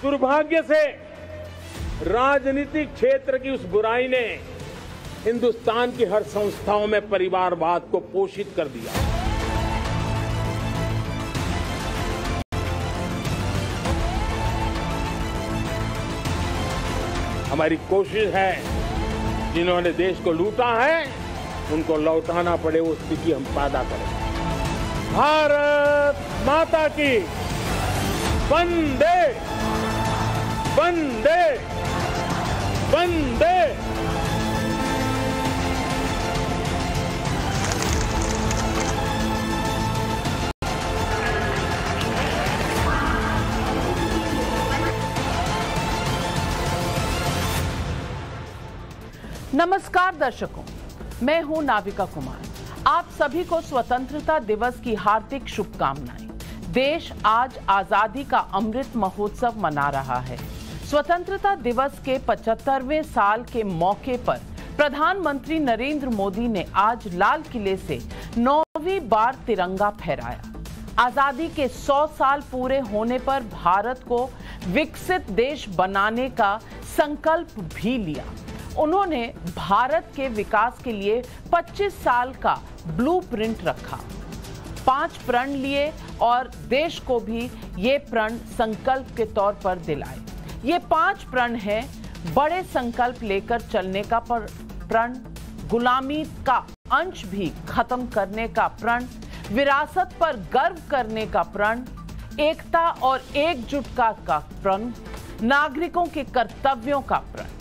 दुर्भाग्य से राजनीतिक क्षेत्र की उस बुराई ने हिंदुस्तान की हर संस्थाओं में परिवारवाद को पोषित कर दिया। हमारी कोशिश है जिन्होंने देश को लूटा है उनको लौटाना पड़े वो स्थिति हम पैदा करें। भारत माता की वंदे वंदे वंदे। नमस्कार दर्शकों, मैं हूं नाविका कुमार। आप सभी को स्वतंत्रता दिवस की हार्दिक शुभकामनाएं। देश आज आजादी का अमृत महोत्सव मना रहा है। स्वतंत्रता दिवस के 75वें साल के मौके पर प्रधानमंत्री नरेंद्र मोदी ने आज लाल किले से 9वीं बार तिरंगा फहराया। आजादी के 100 साल पूरे होने पर भारत को विकसित देश बनाने का संकल्प भी लिया। उन्होंने भारत के विकास के लिए 25 साल का ब्लूप्रिंट रखा, 5 प्रण लिए और देश को भी ये प्रण संकल्प के तौर पर दिलाए। ये 5 प्रण हैं: बड़े संकल्प लेकर चलने का प्रण, गुलामी का अंश भी खत्म करने का प्रण, विरासत पर गर्व करने का प्रण, एकता और एकजुटता का प्रण, नागरिकों के कर्तव्यों का प्रण।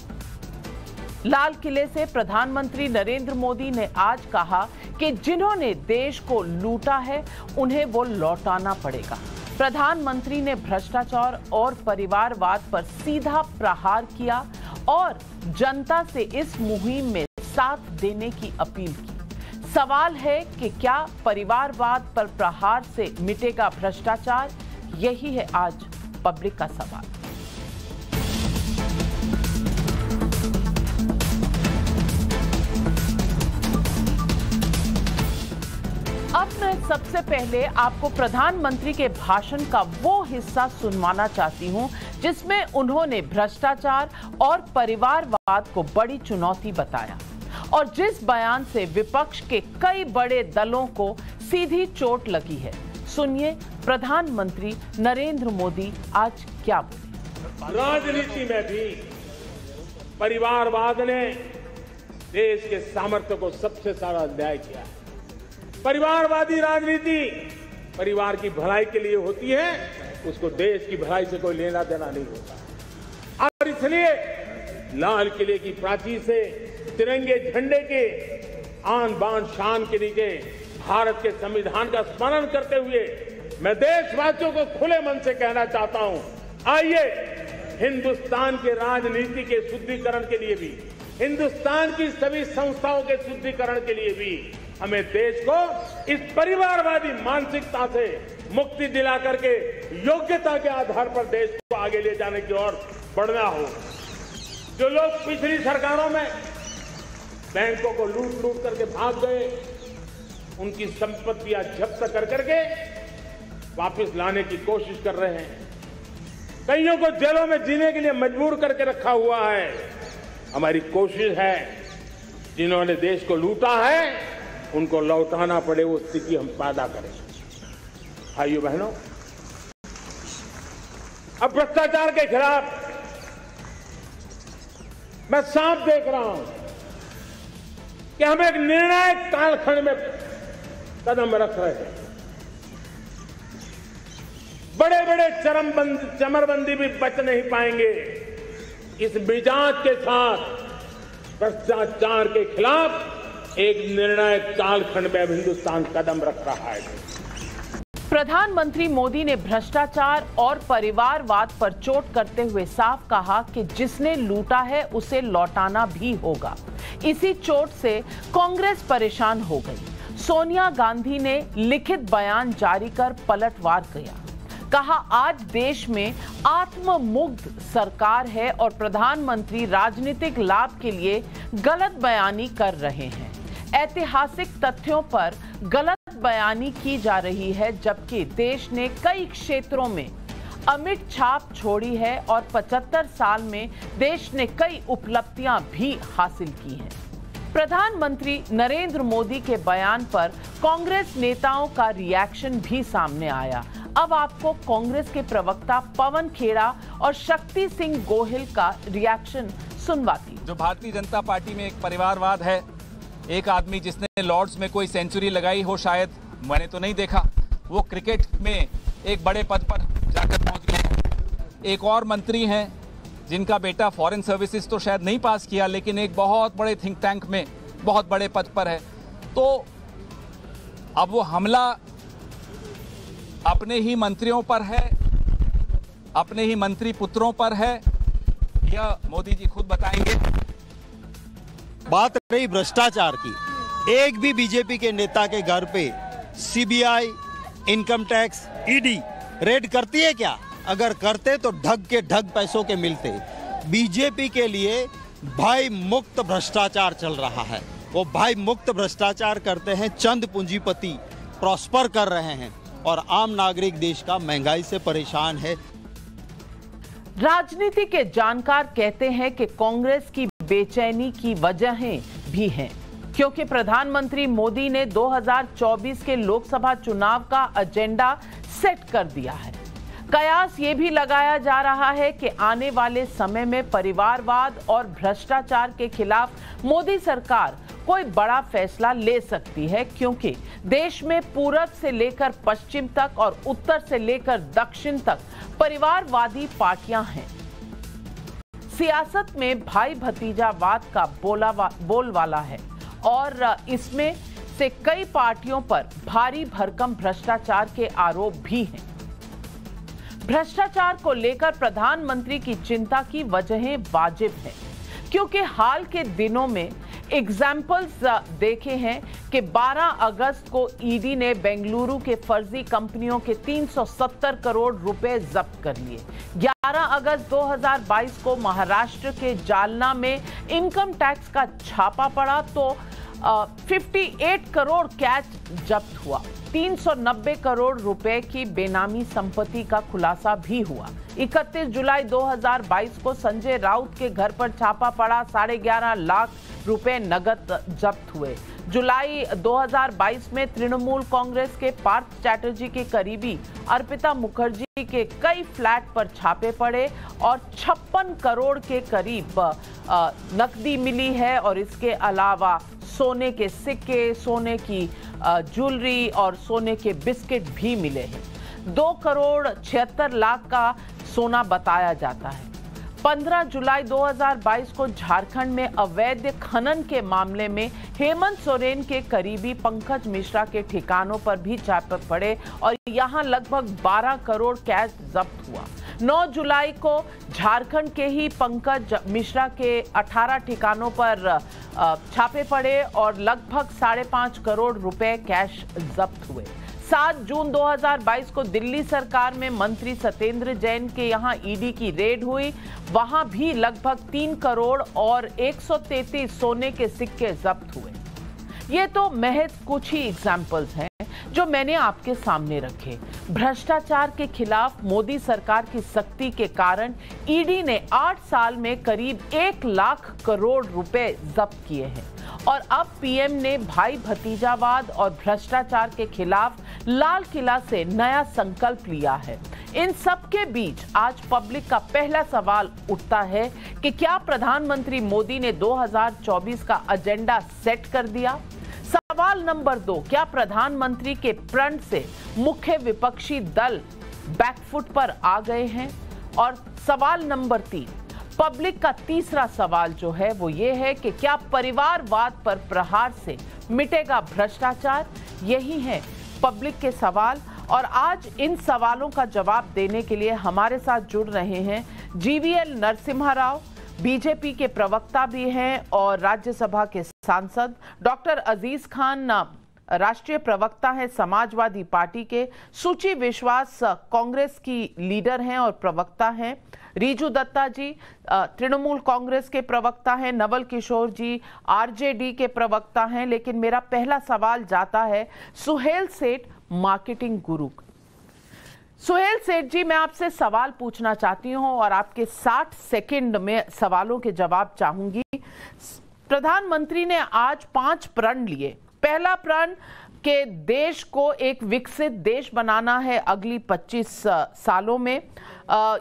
लाल किले से प्रधानमंत्री नरेंद्र मोदी ने आज कहा कि जिन्होंने देश को लूटा है उन्हें वो लौटाना पड़ेगा। प्रधानमंत्री ने भ्रष्टाचार और परिवारवाद पर सीधा प्रहार किया और जनता से इस मुहिम में साथ देने की अपील की। सवाल है कि क्या परिवारवाद पर प्रहार से मिटेगा भ्रष्टाचार? यही है आज पब्लिक का सवाल। अब मैं सबसे पहले आपको प्रधानमंत्री के भाषण का वो हिस्सा सुनवाना चाहती हूं जिसमें उन्होंने भ्रष्टाचार और परिवारवाद को बड़ी चुनौती बताया और जिस बयान से विपक्ष के कई बड़े दलों को सीधी चोट लगी है। सुनिए प्रधानमंत्री नरेंद्र मोदी आज क्या बोले। राजनीति में भी परिवारवाद ने देश के सामर्थ्य को सबसे सारा अन्याय किया है। परिवारवादी राजनीति परिवार की भलाई के लिए होती है, उसको देश की भलाई से कोई लेना देना नहीं होता। और इसलिए लाल किले की प्राचीर से तिरंगे झंडे के आन बान शान के नीचे भारत के संविधान का स्मरण करते हुए मैं देशवासियों को खुले मन से कहना चाहता हूं, आइए हिंदुस्तान के राजनीति के शुद्धिकरण के लिए भी, हिंदुस्तान की सभी संस्थाओं के शुद्धिकरण के लिए भी हमें देश को इस परिवारवादी मानसिकता से मुक्ति दिला करके योग्यता के आधार पर देश को आगे ले जाने की ओर बढ़ना हो। जो लोग पिछली सरकारों में बैंकों को लूट लूट करके भाग गए, उनकी संपत्तियां जब्त कर करके वापस लाने की कोशिश कर रहे हैं, कईयों को जेलों में जीने के लिए मजबूर करके रखा हुआ है। हमारी कोशिश है जिन्होंने देश को लूटा है उनको लौटाना पड़े वो स्थिति हम पैदा करें। भाइयों बहनों, अब भ्रष्टाचार के खिलाफ मैं साफ देख रहा हूं कि हम एक निर्णायक कालखंड में कदम रख रहे हैं। बड़े बड़े चमरबंदी भी बच नहीं पाएंगे। इस मिजाज के साथ भ्रष्टाचार के खिलाफ एक निर्णायक कालखंड में हिंदुस्तान कदम रख रहा है। प्रधानमंत्री मोदी ने भ्रष्टाचार और परिवारवाद पर चोट करते हुए साफ कहा कि जिसने लूटा है उसे लौटाना भी होगा। इसी चोट से कांग्रेस परेशान हो गई। सोनिया गांधी ने लिखित बयान जारी कर पलटवार किया। कहा आज देश में आत्ममुग्ध सरकार है और प्रधानमंत्री राजनीतिक लाभ के लिए गलत बयानी कर रहे हैं। ऐतिहासिक तथ्यों पर गलत बयानी की जा रही है, जबकि देश ने कई क्षेत्रों में अमिट छाप छोड़ी है और 75 साल में देश ने कई उपलब्धियां भी हासिल की हैं। प्रधानमंत्री नरेंद्र मोदी के बयान पर कांग्रेस नेताओं का रिएक्शन भी सामने आया। अब आपको कांग्रेस के प्रवक्ता पवन खेड़ा और शक्ति सिंह गोहिल का रिएक्शन सुनवाती। जो भारतीय जनता पार्टी में एक परिवारवाद है, एक आदमी जिसने लॉर्ड्स में कोई सेंचुरी लगाई हो, शायद मैंने तो नहीं देखा, वो क्रिकेट में एक बड़े पद पर जाकर पहुंच गए। एक और मंत्री हैं जिनका बेटा फॉरेन सर्विसेज तो शायद नहीं पास किया, लेकिन एक बहुत बड़े थिंक टैंक में बहुत बड़े पद पर है। तो अब वो हमला अपने ही मंत्रियों पर है, अपने ही मंत्री पुत्रों पर है, यह मोदी जी खुद बताएंगे। बात रही भ्रष्टाचार की, एक भी बीजेपी के नेता के घर पे CBI, income tax, ED red करती है क्या? अगर करते तो ढग के ढग पैसों के मिलते। बीजेपी के लिए भाई मुक्त भ्रष्टाचार चल रहा है। वो भाई मुक्त भ्रष्टाचार करते हैं, चंद पूंजीपति प्रॉस्पर कर रहे हैं और आम नागरिक देश का महंगाई से परेशान है। राजनीति के जानकार कहते हैं कि कांग्रेस की बेचैनी की वजहें भी हैं, क्योंकि प्रधानमंत्री मोदी ने 2024 के लोकसभा चुनाव का एजेंडा सेट कर दिया है। कयास ये भी लगाया जा रहा है कि आने वाले समय में परिवारवाद और भ्रष्टाचार के खिलाफ मोदी सरकार कोई बड़ा फैसला ले सकती है, क्योंकि देश में पूरब से लेकर पश्चिम तक और उत्तर से लेकर दक्षिण तक परिवारवादी पार्टियां हैं। सियासत में भाई भतीजावाद का बोलबाला है और इसमें से कई पार्टियों पर भारी भरकम भ्रष्टाचार के आरोप भी हैं। भ्रष्टाचार को लेकर प्रधानमंत्री की चिंता की वजहें वाजिब है, क्योंकि हाल के दिनों में एग्जाम्पल्स देखे हैं कि 12 अगस्त को ईडी ने बेंगलुरु के फर्जी कंपनियों के 370 करोड़ रुपए जब्त कर लिए। 11 अगस्त 2022 को महाराष्ट्र के जालना में इनकम टैक्स का छापा पड़ा तो 58 करोड़ कैश जब्त हुआ। 390 करोड़ रुपए की बेनामी संपत्ति का खुलासा भी हुआ। 31 जुलाई 2022 को संजय राउत के घर पर छापा पड़ा, 11.5 लाख रुपए नगद जब्त हुए। जुलाई 2022 में तृणमूल कांग्रेस के पार्थ चैटर्जी के करीबी अर्पिता मुखर्जी के कई फ्लैट पर छापे पड़े और 56 करोड़ के करीब नकदी मिली है और इसके अलावा सोने के सिक्के, सोने की ज्वेलरी और सोने के बिस्किट भी मिले हैं। 2 करोड़ 76 लाख का सोना बताया जाता है। 15 जुलाई 2022 को झारखंड में अवैध खनन के मामले में हेमंत सोरेन के करीबी पंकज मिश्रा के ठिकानों पर भी छापे पड़े और यहां लगभग 12 करोड़ कैश जब्त हुआ। 9 जुलाई को झारखंड के ही पंकज मिश्रा के 18 ठिकानों पर छापे पड़े और लगभग 5.5 करोड़ रुपए कैश जब्त हुए। 7 जून 2022 को दिल्ली सरकार में मंत्री सत्येंद्र जैन के यहां ईडी की रेड हुई, वहां भी लगभग 3 करोड़ और 133 सोने के सिक्के जब्त हुए। ये तो महज कुछ ही एग्जाम्पल्स हैं जो मैंने आपके सामने रखे। भ्रष्टाचार के खिलाफ मोदी सरकार की सख्ती के कारण ईडी ने 8 साल में करीब 1 लाख करोड़ रुपए जब्त किए हैं और अब पीएम ने भाई भतीजावाद और भ्रष्टाचार के खिलाफ लाल किला से नया संकल्प लिया है। इन सब के बीच आज पब्लिक का पहला सवाल उठता है कि क्या प्रधानमंत्री मोदी ने 2024 का एजेंडा सेट कर दिया? सवाल नंबर 2, क्या प्रधानमंत्री के प्रण से मुख्य विपक्षी दल बैकफुट पर आ गए हैं? और सवाल नंबर 3, पब्लिक का तीसरा सवाल जो है वो ये है कि क्या परिवारवाद पर प्रहार से मिटेगा भ्रष्टाचार? यही है पब्लिक के सवाल और आज इन सवालों का जवाब देने के लिए हमारे साथ जुड़ रहे हैं जीवीएल नरसिम्हा राव, बीजेपी के प्रवक्ता भी हैं और राज्यसभा के सांसद। डॉक्टर अजीज खान राष्ट्रीय प्रवक्ता हैं समाजवादी पार्टी के। सुची विश्वास कांग्रेस की लीडर हैं और प्रवक्ता हैं। रीजू दत्ता जी तृणमूल कांग्रेस के प्रवक्ता हैं। नवल किशोर जी आरजेडी के प्रवक्ता हैं। लेकिन मेरा पहला सवाल जाता है सुहेल सेठ, मार्केटिंग गुरु। सुहेल सेठ जी, मैं आपसे सवाल पूछना चाहती हूं और आपके 60 सेकंड में सवालों के जवाब चाहूंगी। प्रधानमंत्री ने आज 5 प्रण लिए। पहला प्रण कि देश को एक विकसित देश बनाना है अगली 25 सालों में।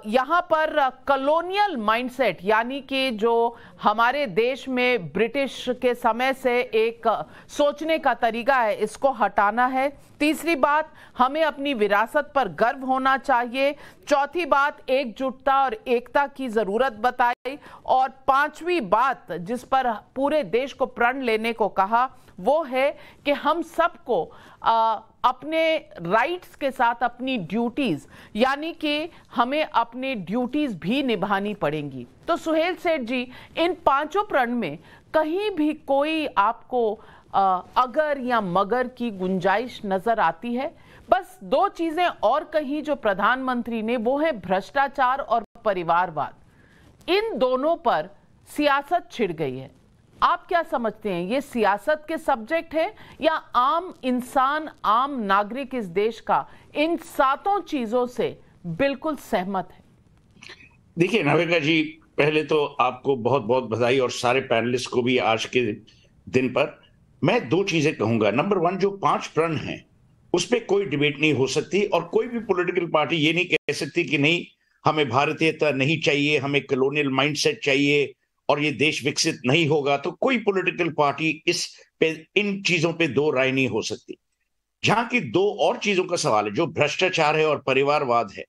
यहाँ पर कॉलोनियल माइंडसेट यानी कि जो हमारे देश में ब्रिटिश के समय से एक सोचने का तरीका है, इसको हटाना है। तीसरी बात, हमें अपनी विरासत पर गर्व होना चाहिए। चौथी बात, एकजुटता और एकता की जरूरत बताई। और पांचवी बात जिस पर पूरे देश को प्रण लेने को कहा, वो है कि हम सबको अपने राइट्स के साथ अपनी ड्यूटीज यानी कि हमें अपने ड्यूटीज भी निभानी पड़ेंगी। तो सुहेल सेठ जी, इन 5 प्रण में कहीं भी कोई आपको अगर या मगर की गुंजाइश नजर आती है? बस 2 चीजें और कही जो प्रधानमंत्री ने, वो है भ्रष्टाचार और परिवारवाद। इन दोनों पर सियासत छिड़ गई है। आप क्या समझते हैं, ये सियासत के सब्जेक्ट है या आम इंसान, आम नागरिक इस देश का इन 7 चीजों से बिल्कुल सहमत है? देखिए नाविका जी, पहले तो आपको बहुत बहुत बधाई और सारे पैनलिस्ट को भी आज के दिन पर। मैं 2 चीजें कहूंगा। नंबर 1, जो 5 प्रण हैं उस पर कोई डिबेट नहीं हो सकती और कोई भी पॉलिटिकल पार्टी ये नहीं कह सकती कि नहीं, हमें भारतीयता नहीं चाहिए, हमें कॉलोनियल माइंडसेट चाहिए और ये देश विकसित नहीं होगा। तो कोई पॉलिटिकल पार्टी इन चीजों पे 2 राय नहीं हो सकती। जहां की 2 और चीजों का सवाल है, जो भ्रष्टाचार है और परिवारवाद है,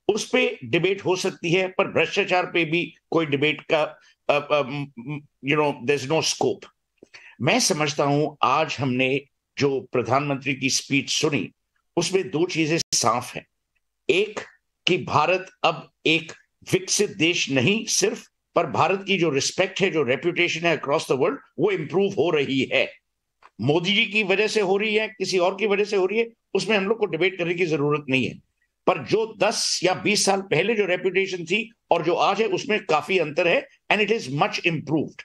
उस पे डिबेट हो सकती है, पर भ्रष्टाचार पे भी कोई डिबेट का देयर इज नो स्कोप। मैं समझता हूं आज हमने जो प्रधानमंत्री की स्पीच सुनी उसमें 2 चीजें साफ हैं। एक कि भारत अब एक विकसित देश नहीं सिर्फ, पर भारत की जो रिस्पेक्ट है, जो रेपुटेशन है अक्रॉस द वर्ल्ड, वो इंप्रूव हो रही है। मोदी जी की वजह से हो रही है, किसी और की वजह से हो रही है, उसमें हम लोग को डिबेट करने की जरूरत नहीं है। पर जो 10 या 20 साल पहले जो रेपुटेशन थी और जो आज है, उसमें काफी अंतर है and it is much improved.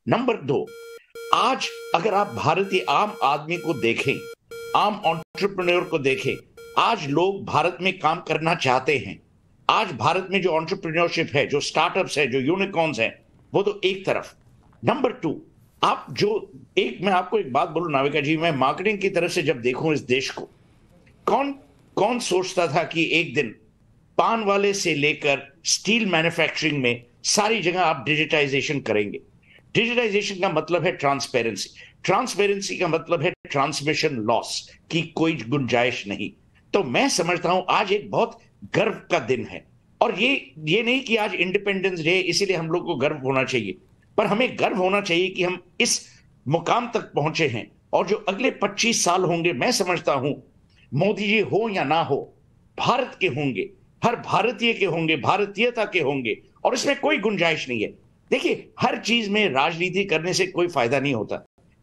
Number 2, आज अगर आप भारतीय आम आदमी को देखें, आम एंटरप्रेन्योर को देखें, आज लोग भारत में काम करना चाहते हैं। आज भारत में जो एंटरप्रेन्योरशिप है, जो स्टार्टअप्स है, जो यूनिकॉर्न्स हैं, वो तो एक तरफ। नंबर 2, मैं आपको एक बात बोलूं नाविका जी, मैं मार्केटिंग की तरफ से जब देखूं इस देश को, कौन सोचता था कि एक दिन पान वाले से लेकर स्टील मैन्युफैक्चरिंग में सारी जगह आप डिजिटाइजेशन करेंगे। डिजिटाइजेशन का मतलब है ट्रांसपेरेंसी का मतलब है ट्रांसमिशन लॉस की कोई गुंजाइश नहीं। तो मैं समझता हूं आज एक बहुत गर्व का दिन है। और ये नहीं कि आज इंडिपेंडेंस डे इसीलिए हम लोग को गर्व होना चाहिए, पर हमें गर्व होना चाहिए कि हम इस मुकाम तक पहुंचे हैं। और जो अगले 25 साल होंगे, मैं समझता हूं मोदी जी हो या ना हो, भारत के होंगे, हर भारतीय के होंगे, भारतीयता के होंगे, और इसमें कोई गुंजाइश नहीं है। देखिए, हर चीज में राजनीति करने से कोई फायदा नहीं होता,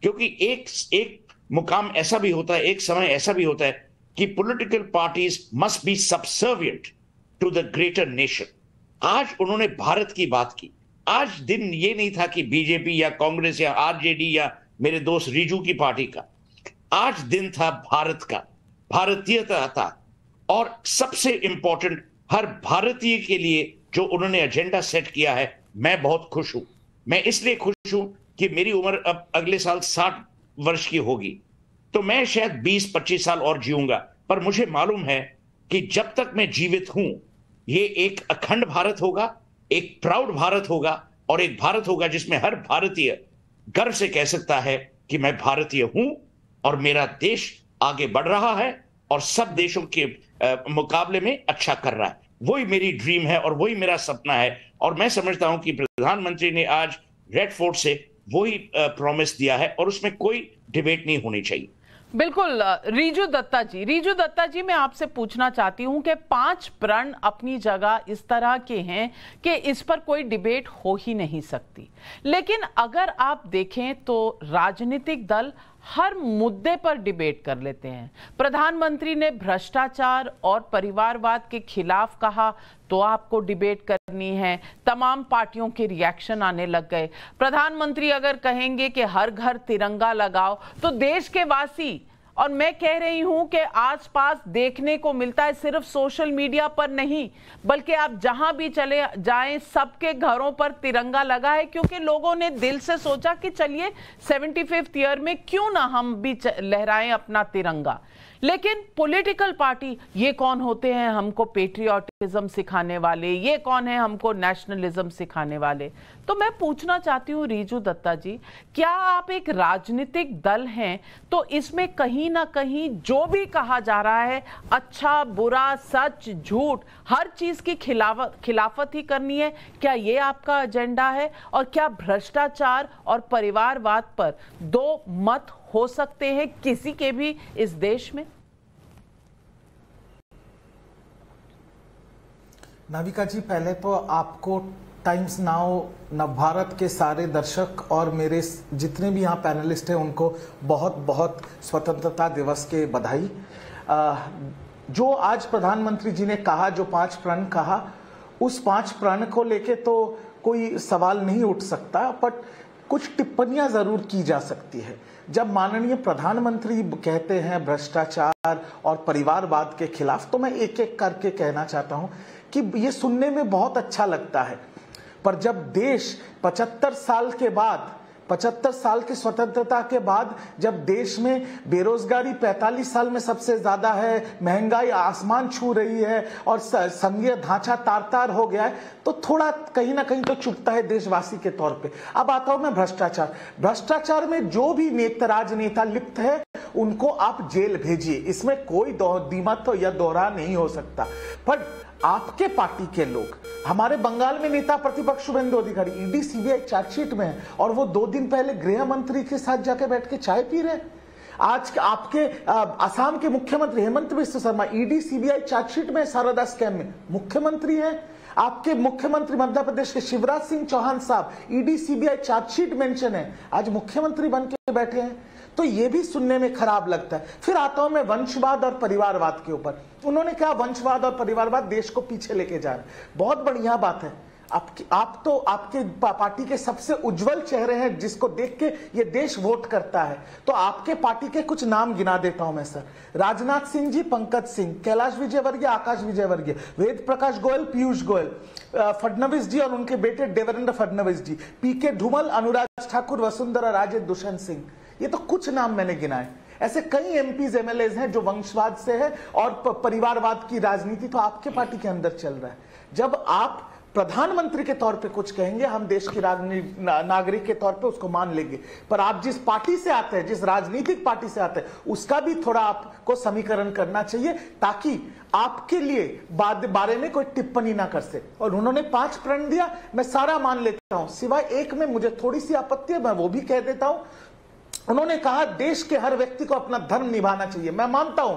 क्योंकि एक मुकाम ऐसा भी होता है, एक समय ऐसा भी होता है कि political parties must be subservient to the greater nation. आज उन्होंने भारत की बात की। आज दिन ये नहीं था कि बीजेपी या कांग्रेस या आरजेडी या मेरे दोस्त रिजू की पार्टी का। आज दिन था भारत का, भारतीयता था। और सबसे इंपॉर्टेंट, हर भारतीय के लिए जो उन्होंने एजेंडा सेट किया है, मैं बहुत खुश हूं। मैं इसलिए खुश हूं कि मेरी उम्र अब अगले साल 60 वर्ष की होगी, तो मैं शायद 20-25 साल और जीऊंगा। पर मुझे मालूम है कि जब तक मैं जीवित हूं, ये एक अखंड भारत होगा, एक प्राउड भारत होगा, और एक भारत होगा जिसमें हर भारतीय गर्व से कह सकता है कि मैं भारतीय हूं और मेरा देश आगे बढ़ रहा है और सब देशों के मुकाबले में अच्छा कर रहा है। वही मेरी ड्रीम है और वही मेरा सपना है। और मैं समझता हूं कि प्रधानमंत्री ने आज रेड फोर्ट से वही प्रॉमिस दिया है और उसमें कोई डिबेट नहीं होनी चाहिए। बिल्कुल। रिजू दत्ता जी, मैं आपसे पूछना चाहती हूं कि 5 प्रण अपनी जगह इस तरह के हैं कि इस पर कोई डिबेट हो ही नहीं सकती, लेकिन अगर आप देखें तो राजनीतिक दल हर मुद्दे पर डिबेट कर लेते हैं। प्रधानमंत्री ने भ्रष्टाचार और परिवारवाद के खिलाफ कहा तो आपको डिबेट करनी है। तमाम पार्टियों के रिएक्शन आने लग गए। प्रधानमंत्री अगर कहेंगे कि हर घर तिरंगा लगाओ तो देश के वासी और मैं कह रही हूं कि आसपास देखने को मिलता है, सिर्फ सोशल मीडिया पर नहीं बल्कि आप जहां भी चले जाएं सबके घरों पर तिरंगा लगा है, क्योंकि लोगों ने दिल से सोचा कि चलिए 75th ईयर में क्यों ना हम भी लहराएं अपना तिरंगा। लेकिन पॉलिटिकल पार्टी, ये कौन होते हैं हमको पेट्रियोटिज्म सिखाने वाले, ये कौन है हमको नेशनलिज्म सिखाने वाले? तो मैं पूछना चाहती हूँ रिजू दत्ता जी, क्या आप एक राजनीतिक दल हैं तो इसमें कहीं ना कहीं जो भी कहा जा रहा है, अच्छा बुरा सच झूठ, हर चीज की खिलाफत ही करनी है? क्या ये आपका एजेंडा है? और क्या भ्रष्टाचार और परिवारवाद पर दो मत हो सकते हैं किसी के भी इस देश में? नाविका जी, पहले तो आपको टाइम्स नाउ नवभारत के सारे दर्शक और मेरे जितने भी यहाँ पैनलिस्ट हैं उनको बहुत बहुत स्वतंत्रता दिवस के बधाई। जो आज प्रधानमंत्री जी ने कहा, जो 5 प्रण कहा, उस 5 प्रण को लेके तो कोई सवाल नहीं उठ सकता, बट कुछ टिप्पणियां जरूर की जा सकती है। जब माननीय प्रधानमंत्री कहते हैं भ्रष्टाचार और परिवारवाद के खिलाफ, तो मैं एक एक करके कहना चाहता हूं कि ये सुनने में बहुत अच्छा लगता है, पर जब देश 75 साल के बाद, 75 साल की स्वतंत्रता के बाद जब देश में बेरोजगारी 45 साल में सबसे ज्यादा है, महंगाई आसमान छू रही है और संघीय ढांचा तार-तार हो गया है, तो थोड़ा कहीं ना कहीं तो चुभता है देशवासी के तौर पे। अब आता हूं मैं भ्रष्टाचार में जो भी राजनेता लिप्त है उनको आप जेल भेजिए, इसमें कोई द्विमत या दोहरा नहीं हो सकता। पर आपके पार्टी के लोग, हमारे बंगाल में नेता प्रतिपक्ष शुभेंदु अधिकारी ईडी सीबीआई चार्जशीट में है और वो 2 दिन पहले गृह मंत्री के साथ जाके बैठ के चाय पी रहे। आज आपके असम के मुख्यमंत्री Hemant Biswa Sharma ED CBI chargesheet में, शारदा स्कैम में मुख्यमंत्री हैं। आपके मुख्यमंत्री मध्य प्रदेश के शिवराज सिंह चौहान साहब ईडी सीबीआई चार्जशीट मेंशन है, आज मुख्यमंत्री बन के बैठे हैं। तो ये भी सुनने में खराब लगता है। फिर आता हूं मैं वंशवाद और परिवारवाद के ऊपर। उन्होंने कहा वंशवाद और परिवारवाद देश को पीछे लेके जा रहे हैं, बहुत बढ़िया बात है। आप तो आपके पार्टी के सबसे उज्जवल चेहरे हैं जिसको देख के ये देश वोट करता है, तो आपके पार्टी के कुछ नाम गिना देता हूं मैं सर। राजनाथ सिंह जी, पंकज सिंह, कैलाश विजयवर्गीय, आकाश विजयवर्गीय, वेद प्रकाश गोयल, पीयूष गोयल, फडणवीस जी और उनके बेटे देवेंद्र फडणवीस जी, पीके धूमल, अनुराग ठाकुर, वसुंधरा राजे, दुष्यंत सिंह, ये तो कुछ नाम मैंने गिनाए। ऐसे कई एमपीज एमएलएज हैं जो वंशवाद से है और परिवारवाद की राजनीति तो आपके पार्टी के अंदर चल रहा है। जब आप प्रधानमंत्री के तौर पे कुछ कहेंगे, हम देश की नागरिक के तौर पे उसको मान लेंगे, पर आप जिस पार्टी से आते हैं, जिस राजनीतिक पार्टी से आते हैं, उसका भी थोड़ा आपको समीकरण करना चाहिए ताकि आपके लिए बारे में कोई टिप्पणी ना कर सके। और उन्होंने 5 प्रण दिया, मैं सारा मान लेता हूं, सिवाय एक में मुझे थोड़ी सी आपत्ति है, मैं वो भी कह देता हूं। उन्होंने कहा देश के हर व्यक्ति को अपना धर्म निभाना चाहिए, मैं मानता हूं,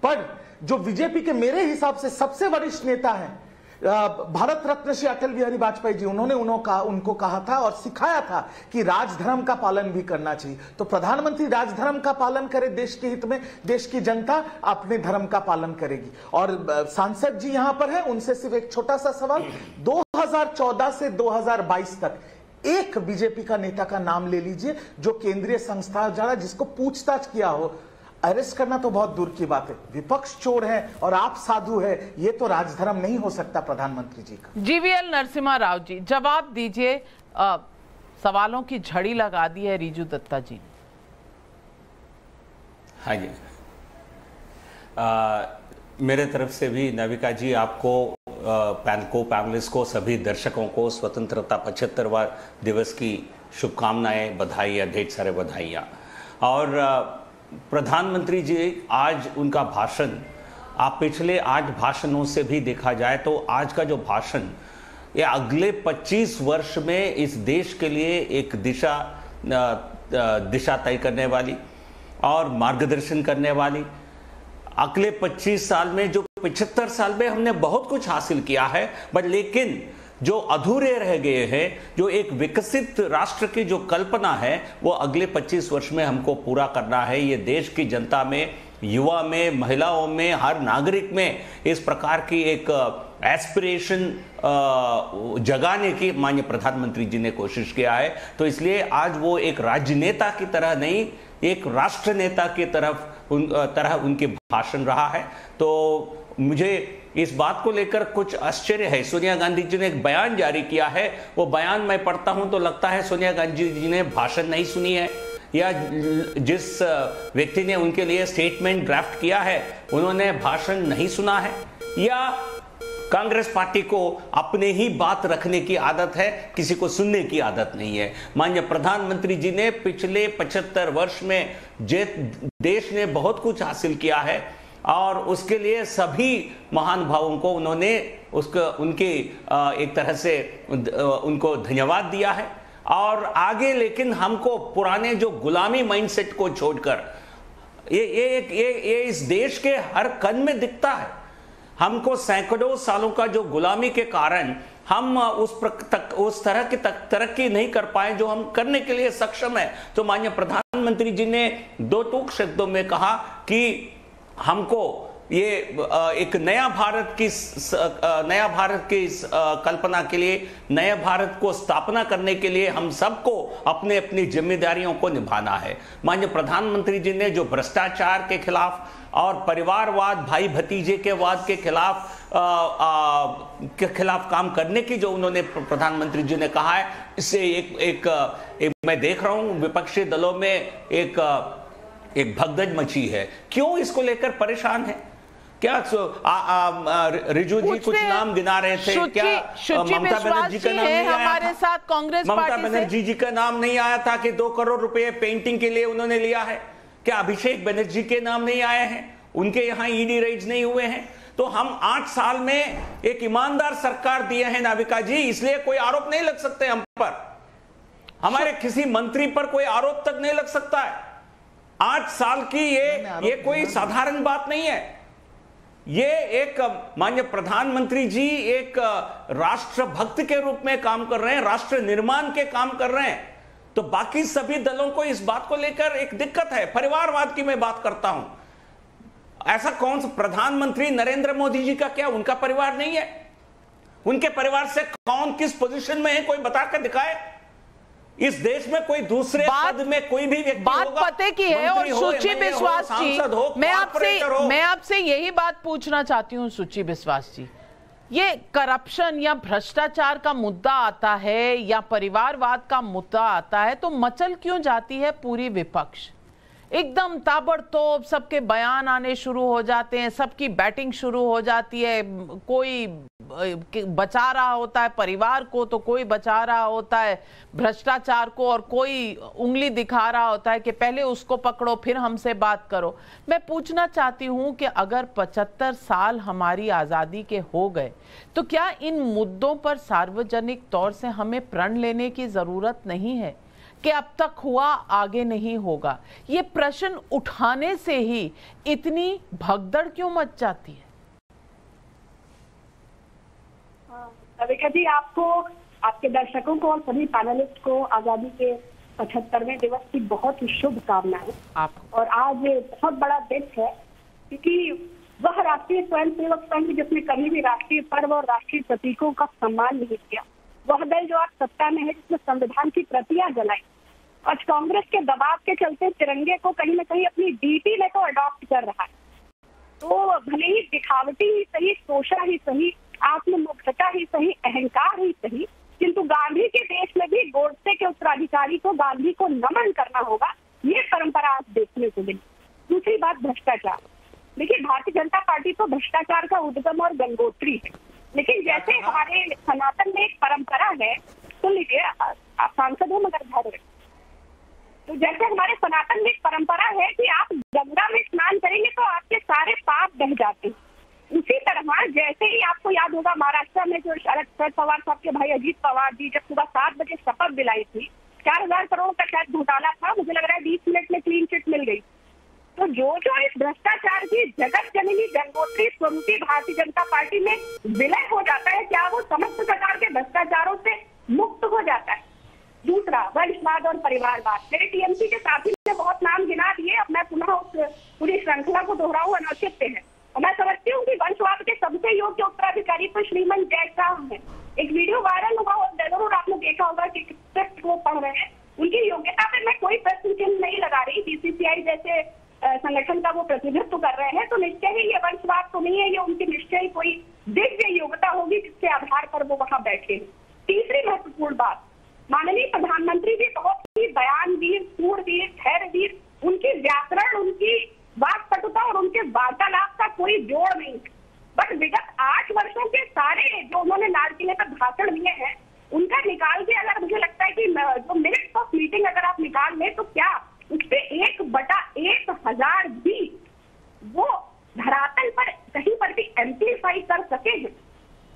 पर जो बीजेपी के मेरे हिसाब से सबसे वरिष्ठ नेता हैं भारत रत्न श्री अटल बिहारी वाजपेयी जी, उनको कहा था और सिखाया था कि राजधर्म का पालन भी करना चाहिए। तो प्रधानमंत्री राजधर्म का पालन करे देश के हित में, देश की जनता अपने धर्म का पालन करेगी। और सांसद जी यहां पर है, उनसे सिर्फ एक छोटा सा सवाल, 2014 से 2022 तक एक बीजेपी का नेता का नाम ले लीजिए जो केंद्रीय संस्था जा जिसको पूछताछ किया हो। अरेस्ट करना तो बहुत दूर की बात है, विपक्ष चोर है और आप साधु है, ये तो राजधर्म नहीं हो सकता प्रधानमंत्री जी का। जीवीएल नरसिम्हा राव जी, जवाब दीजिए। सवालों की झड़ी लगा दी है रिजू दत्ता जी। हाँ जी, मेरे तरफ से भी नाविका जी आपको, पैनलिस्ट को, सभी दर्शकों को स्वतंत्रता 75वां दिवस की शुभकामनाएं, बधाई, ढेर सारे बधाइयाँ। और प्रधानमंत्री जी आज उनका भाषण, आप पिछले 8 भाषणों से भी देखा जाए तो आज का जो भाषण, ये अगले 25 वर्ष में इस देश के लिए एक दिशा तय करने वाली और मार्गदर्शन करने वाली। अगले 25 साल में, जो 75 साल में हमने बहुत कुछ हासिल किया है, बट लेकिन जो अधूरे रह गए हैं, जो एक विकसित राष्ट्र की जो कल्पना है, वो अगले 25 वर्ष में हमको पूरा करना है। ये देश की जनता में, युवा में, महिलाओं में, हर नागरिक में इस प्रकार की एक एस्पिरेशन जगाने की माननीय प्रधानमंत्री जी ने कोशिश किया है। तो इसलिए आज वो एक राजनेता की तरह नहीं, एक राष्ट्र नेता की तरफ तरह उनके भाषण रहा है। तो मुझे इस बात को लेकर कुछ आश्चर्य है। सोनिया गांधी जी ने एक बयान जारी किया है, वो बयान मैं पढ़ता हूं तो लगता है सोनिया गांधी जी ने भाषण नहीं सुनी है, या जिस व्यक्ति ने उनके लिए स्टेटमेंट ड्राफ्ट किया है उन्होंने भाषण नहीं सुना है, या कांग्रेस पार्टी को अपने ही बात रखने की आदत है, किसी को सुनने की आदत नहीं है। माननीय प्रधानमंत्री जी ने पिछले 75 वर्ष में देश ने बहुत कुछ हासिल किया है और उसके लिए सभी महान भावों को उन्होंने उनके एक तरह से उनको धन्यवाद दिया है। और आगे लेकिन हमको पुराने जो गुलामी माइंडसेट को छोड़कर ये इस देश के हर कण में दिखता है। हमको सैकड़ों सालों का जो गुलामी के कारण हम उस तरह की तरक्की नहीं कर पाए जो हम करने के लिए सक्षम है। तो माननीय प्रधानमंत्री जी ने दो टूक शब्दों में कहा कि हमको ये एक नया भारत की कल्पना के लिए, नए भारत को स्थापना करने के लिए हम सबको अपने अपनी जिम्मेदारियों को निभाना है। माननीय प्रधानमंत्री जी ने जो भ्रष्टाचार के खिलाफ और परिवारवाद, भाई भतीजे के वाद के खिलाफ काम करने की जो उन्होंने प्रधानमंत्री जी ने कहा है, इससे एक मैं देख रहा हूं विपक्षी दलों में एक भगदड़ मची है। क्यों इसको लेकर परेशान है? क्या रिजू जी कुछ नाम गिना रहे थे, क्या ममता बनर्जी का नाम नहीं हमारे साथ कांग्रेस ममता बनर्जी जी का नाम नहीं आया था कि 2 करोड़ रुपए पेंटिंग के लिए उन्होंने लिया है? क्या अभिषेक बनर्जी के नाम नहीं आए हैं? उनके यहां ईडी रेड्स नहीं हुए हैं? तो हम 8 साल में एक ईमानदार सरकार दिए हैं नाविका जी, इसलिए कोई आरोप नहीं लग सकते हम पर, हमारे किसी मंत्री पर कोई आरोप तक नहीं लग सकता है। 8 साल की ये कोई साधारण बात नहीं है। ये एक माननीय प्रधानमंत्री जी एक राष्ट्रभक्त के रूप में काम कर रहे हैं, राष्ट्र निर्माण के काम कर रहे हैं। तो बाकी सभी दलों को इस बात को लेकर एक दिक्कत है। परिवारवाद की मैं बात करता हूं, ऐसा कौन सा प्रधानमंत्री नरेंद्र मोदी जी का क्या उनका परिवार नहीं है? उनके परिवार से कौन किस पोजीशन में है, कोई बताकर दिखाए। इस देश में कोई दूसरे पद में कोई भी व्यक्ति बात पते की है। और सुची बिस्वास जी, मैं आपसे यही बात पूछना चाहती हूं सुची बिस्वास जी, ये करप्शन या भ्रष्टाचार का मुद्दा आता है या परिवारवाद का मुद्दा आता है तो मचल क्यों जाती है पूरी विपक्ष? एकदम ताबड़तोड़ सबके बयान आने शुरू हो जाते हैं, सबकी बैटिंग शुरू हो जाती है, कोई बचा रहा होता है परिवार को तो कोई बचा रहा होता है भ्रष्टाचार को, और कोई उंगली दिखा रहा होता है कि पहले उसको पकड़ो फिर हमसे बात करो। मैं पूछना चाहती हूं कि अगर 75 साल हमारी आज़ादी के हो गए तो क्या इन मुद्दों पर सार्वजनिक तौर से हमें प्रण लेने की ज़रूरत नहीं है कि अब तक हुआ आगे नहीं होगा? ये प्रश्न उठाने से ही इतनी भगदड़ क्यों मच जाती है? रेखा जी, आपको, आपके दर्शकों को और सभी पैनलिस्ट को आजादी के 75वें दिवस की बहुत ही शुभकामनाएं। और आज बहुत बड़ा दिन है क्योंकि वह राष्ट्रीय स्वयंसेवक संघ जिसने कभी भी राष्ट्रीय पर्व और राष्ट्रीय प्रतीकों का सम्मान नहीं किया, वह दल जो आज सत्ता में है जिसने संविधान की प्रतियां जलाई, आज कांग्रेस के दबाव के चलते तिरंगे को कहीं न कहीं अपनी डीपी में तो अडॉप्ट कर रहा है। तो भले ही दिखावटी ही सही, शोषा ही सही, आत्ममुग्धता ही सही, अहंकार ही सही, किंतु गांधी के देश में भी गोडसे के उत्तराधिकारी को गांधी को नमन करना होगा, ये परंपरा आज देखने को मिली। दूसरी बात भ्रष्टाचार। देखिए, भारतीय जनता पार्टी तो भ्रष्टाचार का उद्गम और गंगोत्री है, लेकिन जैसे हमारे सनातन में एक परंपरा है, सुन लीजिए, आप सांसद हो मगर घर, तो जैसे हमारे सनातन में एक परंपरा है कि आप गंगा में स्नान करेंगे तो आपके सारे पाप बह जाते हैं, उसी तरह जैसे ही आपको याद होगा महाराष्ट्र में जो शरद पवार साहब के भाई अजीत पवार जी जब सुबह 7 बजे शपथ दिलाई थी, 4000 करोड़ का शायद घोटाला था, मुझे लग रहा है 20 मिनट में क्लीन चिट मिल गई। तो जो इस भ्रष्टाचार की जगत जननी गंगोत्री स्वरूपी भारतीय जनता पार्टी में विलय हो जाता है, क्या वो समस्त प्रकार के भ्रष्टाचारों से मुक्त हो जाता है? दूसरा, वंशवाद और परिवारवाद। मेरे टीएमसी के साथी ने बहुत नाम गिना दिए, अब मैं पुनः उस पूरी श्रृंखला को दोहराऊं, अनौचित्य है। और मैं समझती हूँ कि वंशवाद के सबसे योग्य उत्तराधिकारी तो श्रीमन जयसाम है। एक वीडियो वायरल हुआ और जरूर आपने देखा होगा कि स्क्रिप्ट वो पढ़ रहे हैं, उनकी योग्यता पे मैं कोई प्रश्न चिन्ह नहीं लगा रही। बीसीसीआई जैसे संगठन का वो प्रतिनिधित्व कर रहे हैं, तो निश्चय ही ये वंशवाद तो नहीं है, ये उनकी निश्चय कोई दिव्य योग्यता होगी जिसके आधार पर वो वहां बैठे। तीसरी महत्वपूर्ण बात, माननीय प्रधानमंत्री जी बहुत ही बयानवीर, सूरवीर, धैर्यवीर, उनकी व्याकरण, उनकी वाक्पटुता और उनके वार्तालाप का कोई जोड़ नहीं। बट विगत 8 वर्षों के सारे जो उन्होंने लाल किले पर भाषण दिए हैं, उनका निकाल के अगर मुझे लगता है कि जो मिनट्स ऑफ मीटिंग अगर आप निकाल लें तो क्या उसपे 1/1000 भी वो धरातल पर कहीं पर भी एम्प्लीफाई कर सके हैं।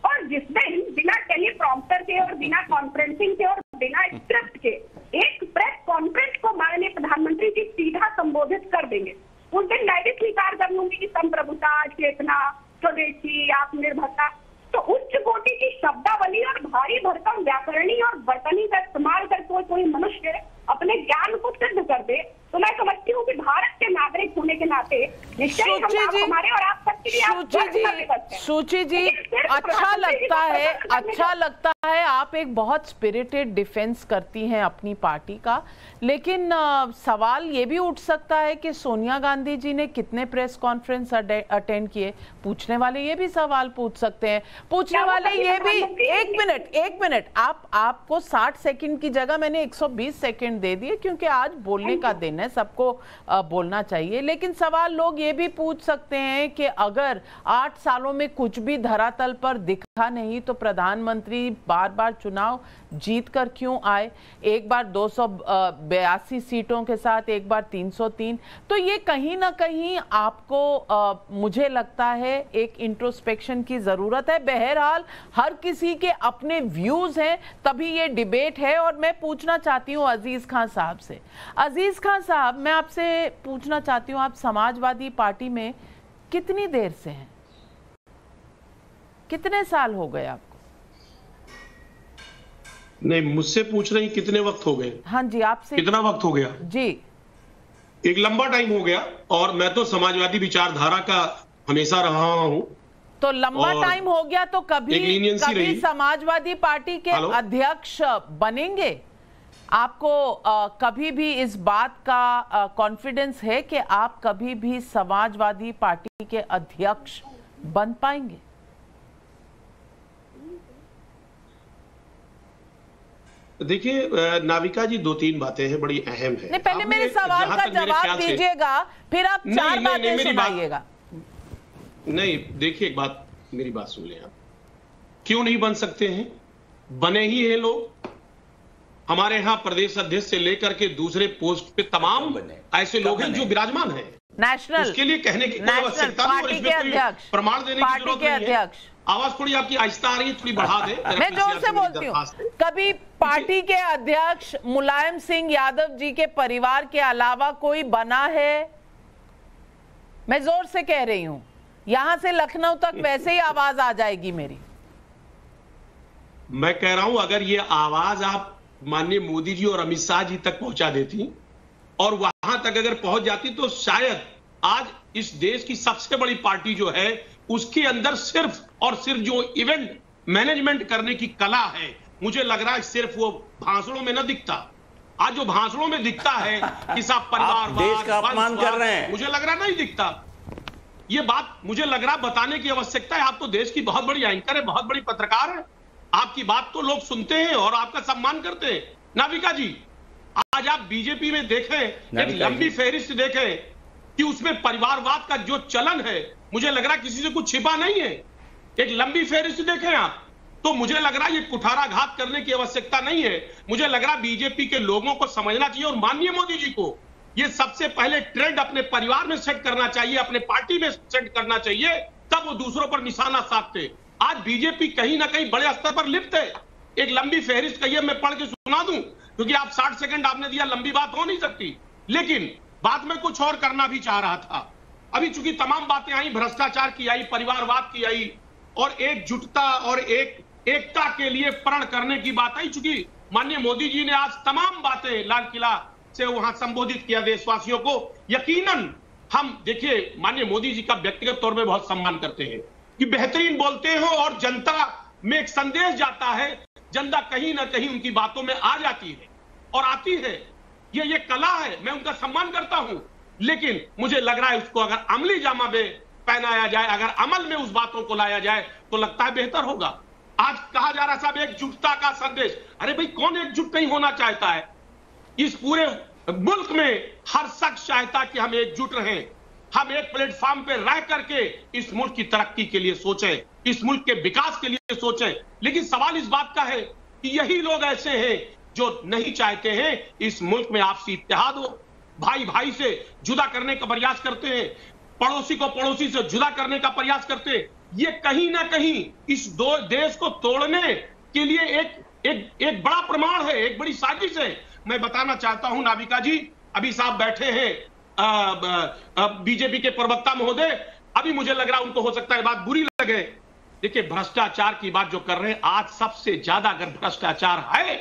और जिस दिन बिना टेलीप्रॉम्प्टर के और बिना कॉन्फ्रेंसिंग के और बिना स्क्रिप्ट के एक प्रेस कॉन्फ्रेंस को माननीय प्रधानमंत्री जी सीधा संबोधित कर देंगे, उस दिन मैं भी स्वीकार कर लूंगी कि संप्रभुता, चेतना, स्वदेशी, आत्मनिर्भरता, तो उच्च कोटि की शब्दावली और भारी भरकम व्याकरणी और वर्तनी का इस्तेमाल करके कोई मनुष्य अपने ज्ञान को सिद्ध कर दे, तो मैं समझती हूँ कि भारत के नागरिक होने के नाते निश्चय ही हमारे और आप सबके लिए सूची जी अच्छा लगता है आप एक बहुत स्पिरिटेड डिफेंस करती हैं अपनी पार्टी का, लेकिन सवाल ये भी उठ सकता है कि सोनिया गांधी जी ने कितने प्रेस कॉन्फ्रेंस अटेंड किए। पूछने वाले ये भी सवाल पूछ सकते हैं, पूछने वाले ये भी। एक मिनट आपको 60 सेकंड की जगह मैंने 120 सेकंड दे दिए, क्योंकि आज बोलने का दिन है, सबको बोलना चाहिए। लेकिन सवाल लोग ये भी पूछ सकते हैं कि अगर 8 सालों में कुछ भी धरातल पर दिखा नहीं तो प्रधानमंत्री बार बार चुनाव जीत कर क्यों आए? एक बार 282 सीटों के साथ, एक बार 303। तो ये कहीं ना कहीं आपको मुझे लगता है एक इंट्रोस्पेक्शन की जरूरत है। बहरहाल हर किसी के अपने व्यूज हैं, तभी ये डिबेट है। और मैं पूछना चाहती हूँ अजीज खान साहब से। अजीज खान साहब, मैं आपसे पूछना चाहती हूँ, आप समाजवादी पार्टी में कितनी देर से हैं? कितने साल हो गए आपको? नहीं, मुझसे पूछ रही कितने वक्त हो गए? हाँ जी, आपसे कितना वक्त हो गया? जी, एक लंबा टाइम हो गया, और मैं तो समाजवादी विचारधारा का हमेशा रहा हूं। तो लंबा टाइम हो गया तो कभी समाजवादी पार्टी के अध्यक्ष बनेंगे? आपको कभी भी इस बात का कॉन्फिडेंस है कि आप कभी भी समाजवादी पार्टी के अध्यक्ष बन पाएंगे? देखिए नाविका जी, 2-3 बातें हैं, बड़ी अहम है। पहले मेरे सवाल का जवाब दीजिएगा, फिर आप 4 बातें सुनाइएगा। नहीं, देखिए एक बात, मेरी बात सुन लें आप। क्यों नहीं बन सकते हैं? बने ही हैं लोग। हमारे यहाँ प्रदेश अध्यक्ष से लेकर के दूसरे पोस्ट पे तमाम ऐसे लोग हैं जो विराजमान हैं। नेशनल, उसके लिए कहने की कोई आवश्यकता नहीं, और इसमें कोई प्रमाण देने की जरूरत नहीं है। आवाज थोड़ी आपकी आहिस्ता आ रही है, थोड़ी बढ़ा दे। मैं जोर से बोलती हूँ। कभी पार्टी के अध्यक्ष मुलायम सिंह यादव जी के परिवार के अलावा कोई बना है? मैं जोर से कह रही हूँ, यहां से लखनऊ तक वैसे ही आवाज आ जाएगी मेरी। मैं कह रहा हूं, अगर ये आवाज आप माननीय मोदी जी और अमित शाह जी तक पहुंचा देती और वहां तक अगर पहुंच जाती, तो शायद आज इस देश की सबसे बड़ी पार्टी जो है उसके अंदर सिर्फ और सिर्फ जो इवेंट मैनेजमेंट करने की कला है, मुझे लग रहा है सिर्फ वो भाषणों में न दिखता। आज जो भाषणों में दिखता है कि सब परिवार देश का अपमान कर रहे हैं, मुझे लग रहा नहीं दिखता। ये बात मुझे लग रहा बताने की आवश्यकता है। आप तो देश की बहुत बड़ी एंकर है, बहुत बड़ी पत्रकार है, आपकी बात तो लोग सुनते हैं और आपका सम्मान करते हैं। नाविका जी, आज आप बीजेपी में देखें, एक लंबी फहरिस्त देखें कि उसमें परिवारवाद का जो चलन है, मुझे लग रहा किसी से कुछ छिपा नहीं है। एक लंबी फहरिस्त देखें आप, तो मुझे लग रहा ये कुठाराघात करने की आवश्यकता नहीं है। मुझे लग रहा बीजेपी के लोगों को समझना चाहिए और माननीय मोदी जी को ये सबसे पहले ट्रेंड अपने परिवार में सेट करना चाहिए, अपने पार्टी में सेट करना चाहिए, तब वो दूसरों पर निशाना साधते। आज बीजेपी कहीं ना कहीं बड़े स्तर पर लिप्त है। एक लंबी फहरिस्त कहिए, मैं पढ़ के सुना दूं, क्योंकि आप 60 सेकंड आपने दिया, लंबी बात हो नहीं सकती। लेकिन बात में कुछ और करना भी चाह रहा था। अभी चूंकि तमाम बातें आई, भ्रष्टाचार की आई, परिवारवाद की आई, और एकजुटता और एकता के लिए प्रण करने की बात आई। चूंकि माननीय मोदी जी ने आज तमाम बातें लाल किला से वहां संबोधित किया देशवासियों को। यकीनन हम देखिए, माननीय मोदी जी का व्यक्तिगत तौर पे बहुत सम्मान करते हैं कि बेहतरीन बोलते हो और जनता में एक संदेश जाता है, जनता कहीं ना कहीं उनकी बातों में आ जाती है और आती है। ये कला है, मैं उनका सम्मान करता हूं। लेकिन मुझे लग रहा है उसको अगर अमली जामा में पहनाया जाए, अगर अमल में उस बातों को लाया जाए तो लगता है बेहतर होगा। आज कहा जा रहा साहब एकजुटता का संदेश, अरे भाई कौन एकजुट नहीं होना चाहता है? इस पूरे मुल्क में हर शख्स चाहता कि हम एकजुट रहें, हम एक प्लेटफॉर्म पे रह करके इस मुल्क की तरक्की के लिए सोचें, इस मुल्क के विकास के लिए सोचें। लेकिन सवाल इस बात का है कि यही लोग ऐसे हैं जो नहीं चाहते हैं इस मुल्क में आपसी इत्तेहाद हो, भाई भाई से जुदा करने का प्रयास करते हैं, पड़ोसी को पड़ोसी से जुदा करने का प्रयास करते हैं। ये कहीं ना कहीं इस दो देश को तोड़ने के लिए एक बड़ा प्रमाण है, एक बड़ी साजिश है। मैं बताना चाहता हूं नाविका जी, अभी साहब बैठे हैं बीजेपी के प्रवक्ता महोदय, अभी मुझे लग रहा उनको हो सकता है बात बुरी लगे। देखिए भ्रष्टाचार की बात जो कर रहे हैं, आज सबसे ज्यादा अगर भ्रष्टाचार है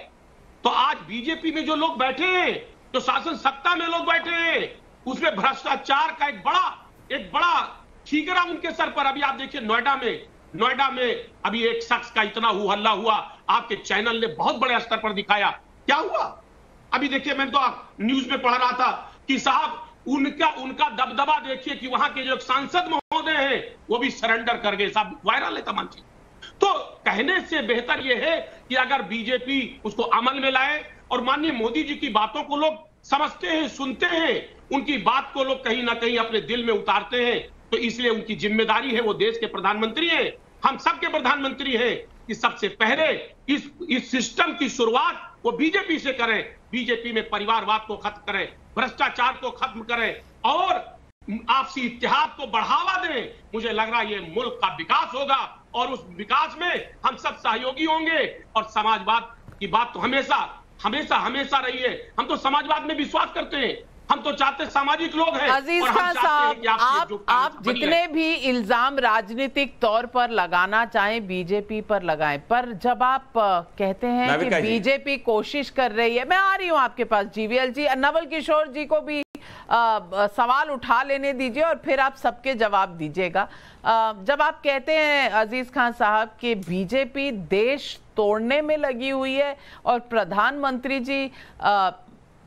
तो आज बीजेपी में जो लोग बैठे हैं, जो शासन सत्ता में लोग बैठे हैं, उसमें भ्रष्टाचार का एक बड़ा ठीकरा उनके सर पर। अभी आप देखिए नोएडा में अभी एक शख्स का इतना हल्ला हुआ, आपके चैनल ने बहुत बड़े स्तर पर दिखाया। क्या हुआ अभी देखिए, मैं तो न्यूज में पढ़ रहा था कि साहब उनका दबदबा देखिए कि वहां के जो सांसद महोदय हैं वो भी सरेंडर कर गए साहब, वायरल है तमाम चीज। तो कहने से बेहतर यह है कि अगर बीजेपी उसको अमल में लाए, और माननीय मोदी जी की बातों को लोग समझते हैं, सुनते हैं, उनकी बात को लोग कहीं ना कहीं अपने दिल में उतारते हैं, तो इसलिए उनकी जिम्मेदारी है, वो देश के प्रधानमंत्री हैं, हम सबके प्रधानमंत्री हैं, कि सबसे पहले इस सिस्टम की शुरुआत वो बीजेपी से करें, बीजेपी में परिवारवाद को खत्म करें, भ्रष्टाचार को खत्म करें और आपसी इत्तेहाद को बढ़ावा दें। मुझे लग रहा है ये मुल्क का विकास होगा और उस विकास में हम सब सहयोगी होंगे। और समाजवाद की बात तो हमेशा रही है, हम तो समाजवाद में विश्वास करते हैं, हम तो चाहते सामाजिक लोग हैं। अजीज खान साहब, आप जितने भी इल्जाम राजनीतिक तौर पर लगाना चाहें बीजेपी पर लगाएं, पर जब आप कहते हैं कि बीजेपी कोशिश कर रही है, मैं आ रही हूं आपके पास जीवीएल जी, नवल किशोर जी को भी सवाल उठा लेने दीजिए और फिर आप सबके जवाब दीजिएगा। जब आप कहते हैं अजीज खान साहब कि बीजेपी देश तोड़ने में लगी हुई है और प्रधानमंत्री जी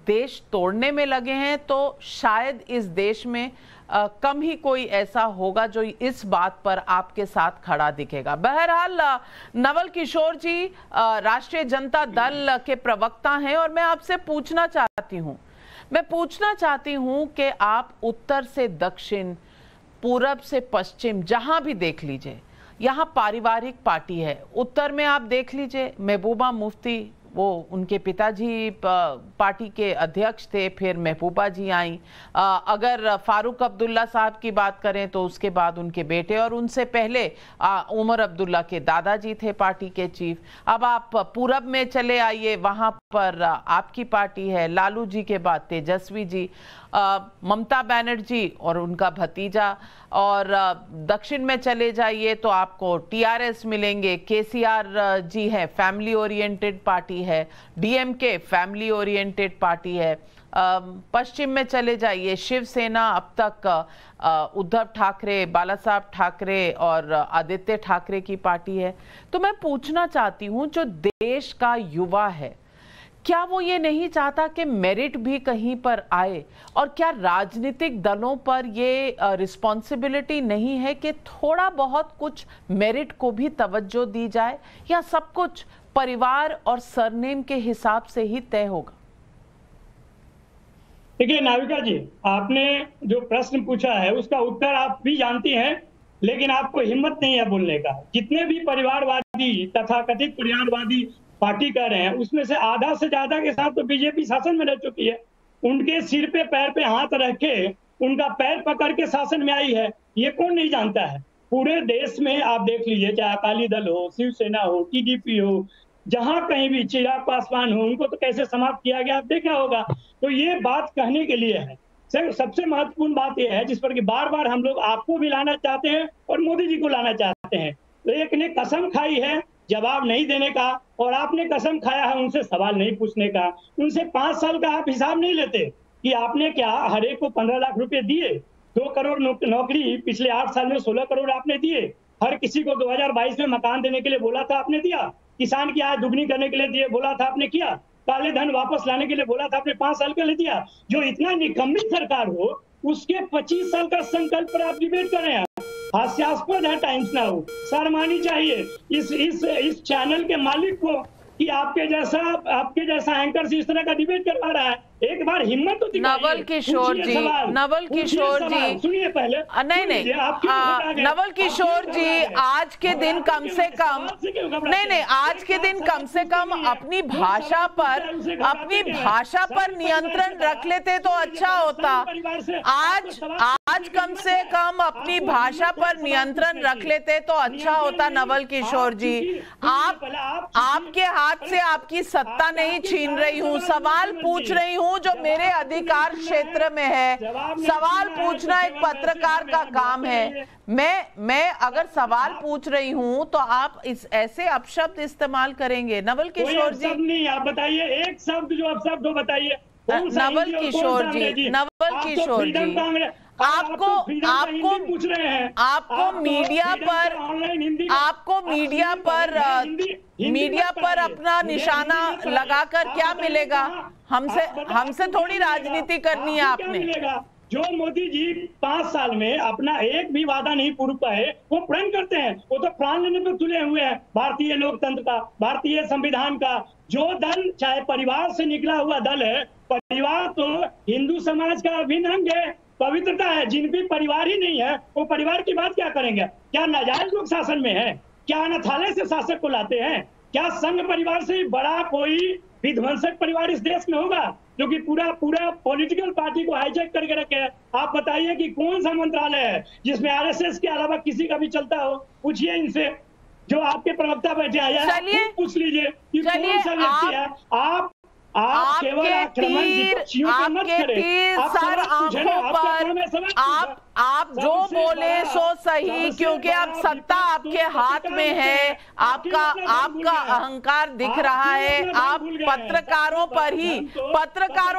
देश तोड़ने में लगे हैं, तो शायद इस देश में कम ही कोई ऐसा होगा जो इस बात पर आपके साथ खड़ा दिखेगा। बहरहाल नवल किशोर जी राष्ट्रीय जनता दल के प्रवक्ता हैं और मैं आपसे पूछना चाहती हूं कि आप उत्तर से दक्षिण, पूरब से पश्चिम, जहां भी देख लीजिए यहां पारिवारिक पार्टी है। उत्तर में आप देख लीजिए महबूबा मुफ्ती, वो उनके पिताजी पार्टी के अध्यक्ष थे, फिर महबूबा जी आई। अगर फारूक अब्दुल्ला साहब की बात करें तो उसके बाद उनके बेटे, और उनसे पहले उमर अब्दुल्ला के दादाजी थे पार्टी के चीफ। अब आप पूरब में चले आइए, वहां पर आपकी पार्टी है, लालू जी के बाद तेजस्वी जी, ममता बनर्जी और उनका भतीजा, और दक्षिण में चले जाइए तो आपको टीआरएस मिलेंगे, केसीआर जी है, फैमिली ओरिएंटेड पार्टी है, डीएमके फैमिली ओरिएंटेड पार्टी है। पश्चिम में चले जाइए, शिवसेना अब तक उद्धव ठाकरे, बाला साहब ठाकरे और आदित्य ठाकरे की पार्टी है। तो मैं पूछना चाहती हूं, जो देश का युवा है, क्या वो ये नहीं चाहता कि मेरिट भी कहीं पर आए? और क्या राजनीतिक दलों पर ये रिस्पॉन्सिबिलिटी नहीं है कि थोड़ा बहुत कुछ मेरिट को भी तवज्जो दी जाए, या सब कुछ परिवार और सरनेम के हिसाब से ही तय होगा? देखिए नाविका जी, आपने जो प्रश्न पूछा है उसका उत्तर आप भी जानती हैं, लेकिन आपको हिम्मत नहीं है बोलने का। जितने भी परिवारवादी तथाकथित परिवारवादी पार्टी कर रहे हैं, उसमें से आधा से ज्यादा के साथ तो बीजेपी शासन में रह चुकी है। उनके सिर पे पैर पे हाथ रख के उनका पैर पकड़ के शासन में आई है, ये कौन नहीं जानता है? पूरे देश में आप देख लीजिए, चाहे अकाली दल हो, शिवसेना हो, टीडीपी हो, जहां कहीं भी चिराग पासवान हो, उनको तो कैसे समाप्त किया गया आप देखा होगा। तो ये बात कहने के लिए है। सबसे महत्वपूर्ण बात यह है जिस पर कि बार बार हम लोग आपको भी लाना चाहते हैं और मोदी जी को लाना चाहते हैं। तो एक ने कसम खाई है जवाब नहीं देने का, और आपने कसम खाया है उनसे सवाल नहीं पूछने का। उनसे 5 साल का आप हिसाब नहीं लेते कि आपने क्या हर एक को 15 लाख रुपए दिए, 2 करोड़ नौकरी पिछले 8 साल में 16 करोड़ आपने दिए, हर किसी को 2022 में मकान देने के लिए बोला था आपने दिया, किसान की आय दुगनी करने के लिए दिए बोला था आपने किया, काले धन वापस लाने के लिए बोला था आपने 5 साल के लिए दिया। जो इतना निकम्मी सरकार हो उसके 25 साल का संकल्प पर आप डिबेट कर रहे हैं। हास्यास्पद है टाइम्स नाउ, शर्म आनी चाहिए इस चैनल के मालिक को कि आपके जैसा एंकर से इस तरह का डिबेट करवा रहा है। एक बार हिम्मत तो दिखाइए। नवल किशोर जी सुनिए पहले। नहीं नवल किशोर जी, आज के दिन कम से कम आज के दिन कम से कम अपनी भाषा पर नियंत्रण रख लेते तो अच्छा होता। आज कम से कम अपनी भाषा पर नियंत्रण रख लेते तो अच्छा होता। नवल किशोर जी, आपके हाथ से आपकी सत्ता नहीं छीन रही हूँ, सवाल पूछ रही हूँ जो मेरे अधिकार क्षेत्र में है। सवाल पूछना एक पत्रकार का काम है। मैं अगर सवाल पूछ रही हूँ तो आप इस ऐसे अपशब्द इस्तेमाल करेंगे। नवल किशोर जी नहीं, आप बताइए एक शब्द जो अपशब्द हो बताइए। नवल किशोर जी, आपको मीडिया पर अपना निशाना लगाकर क्या मिलेगा? हमसे थोड़ी राजनीति करनी है आपने। जो मोदी जी 5 साल में अपना एक भी वादा नहीं पूरा पाए, वो प्रण करते हैं। वो तो प्राण लेने पर तुले हुए हैं भारतीय लोकतंत्र का, भारतीय संविधान का। जो दल चाहे परिवार से निकला हुआ दल है, परिवार तो हिंदू समाज का अभिन्न अंग है, पवित्रता है। जिनकी परिवार ही नहीं है वो परिवार की बात क्या करेंगे? क्या नाजायज लोग शासन में है? क्या अनाथालय से शासक को लाते हैं? क्या संघ परिवार से बड़ा कोई विध्वंसक परिवार इस देश में होगा जो कि पूरा पॉलिटिकल पार्टी को हाईजैक करके रखे? आप बताइए कि कौन सा मंत्रालय है जिसमें आरएसएस के अलावा किसी का भी चलता हो? पूछिए इनसे, जो आपके प्रवक्ता बैठे आया, पूछ लीजिए कि कौन सा व्यक्ति है। आप केवल आक्रमण विपक्षियों पे मत करें। आप जो बोले सो सही, क्योंकि अब सत्ता आपके हाथ में है। आपका अहंकार दिख रहा है। आप पत्रकारों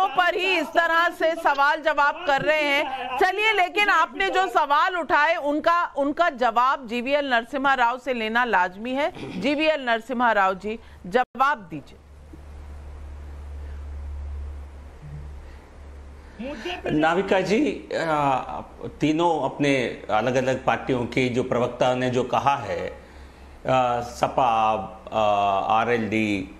पर ही इस तरह से सवाल जवाब कर रहे हैं। चलिए, लेकिन आपने जो सवाल उठाए उनका जवाब जीवीएल नरसिम्हा राव से लेना लाजमी है। जीवीएल नरसिम्हा राव जी, जवाब दीजिए। नाविका जी, तीनों अपने अलग अलग पार्टियों के जो प्रवक्ता ने जो कहा है, सपा,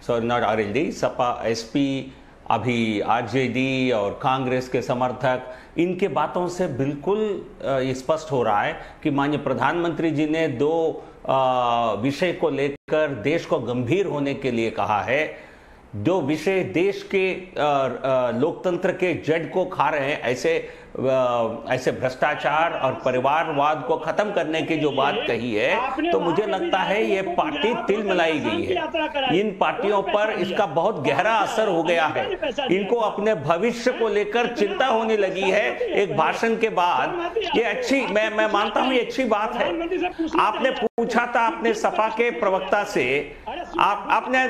सपा, एसपी, अभी आरजेडी और कांग्रेस के समर्थक, इनके बातों से बिल्कुल स्पष्ट हो रहा है कि माननीय प्रधानमंत्री जी ने 2 विषय को लेकर देश को गंभीर होने के लिए कहा है। 2 विषय देश के लोकतंत्र के जड़ को खा रहे हैं, ऐसे भ्रष्टाचार और परिवारवाद को खत्म करने की जो बात कही है, तो मुझे लगता है ये पार्टी तिलमिलाई गई है। इन पार्टियों पर इसका बहुत गहरा असर हो गया है। इनको अपने भविष्य को लेकर चिंता होने लगी है एक भाषण के बाद। ये अच्छी, मैं मानता हूं ये अच्छी बात है। आपने पूछा था अपने सपा के प्रवक्ता से, आपने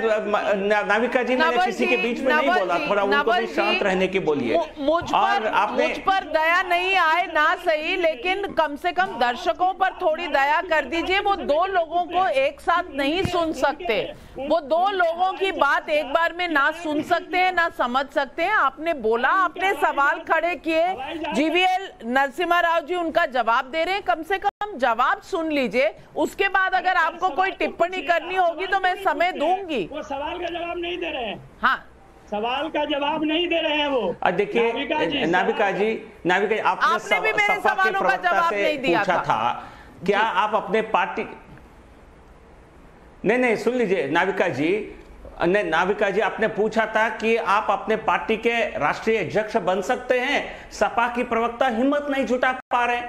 नाविका जी, मैंने किसी के बीच में नहीं बोला, थोड़ा उनको भी शांत रहने की बोलिए। और आपने मुझ पर दया नहीं आए ना सही, लेकिन कम से कम दर्शकों पर थोड़ी दया कर दीजिए। वो 2 लोगों को एक साथ नहीं सुन सकते। वो 2 लोगों की बात एक बार में ना सुन सकते हैं ना समझ सकते हैं। आपने बोला, आपने सवाल खड़े किए, जीवीएल नरसिम्हा राव जी उनका जवाब दे रहे हैं। कम से कम जवाब सुन लीजिए, उसके बाद अगर आपको कोई टिप्पणी करनी होगी तो मैं समय दूंगी। वो सवाल का जवाब नहीं दे रहे हैं। हाँ, सवाल का जवाब नहीं दे रहे हैं वो। देखिए नाविका जी, आपने भी मेरे सवालों का जवाब नहीं दिया था। क्या आप अपने पार्टी, नहीं सुन लीजिए नाविका जी, आपने पूछा था कि आप अपने पार्टी के राष्ट्रीय अध्यक्ष बन सकते हैं। सपा की प्रवक्ता हिम्मत नहीं जुटा पा रहे।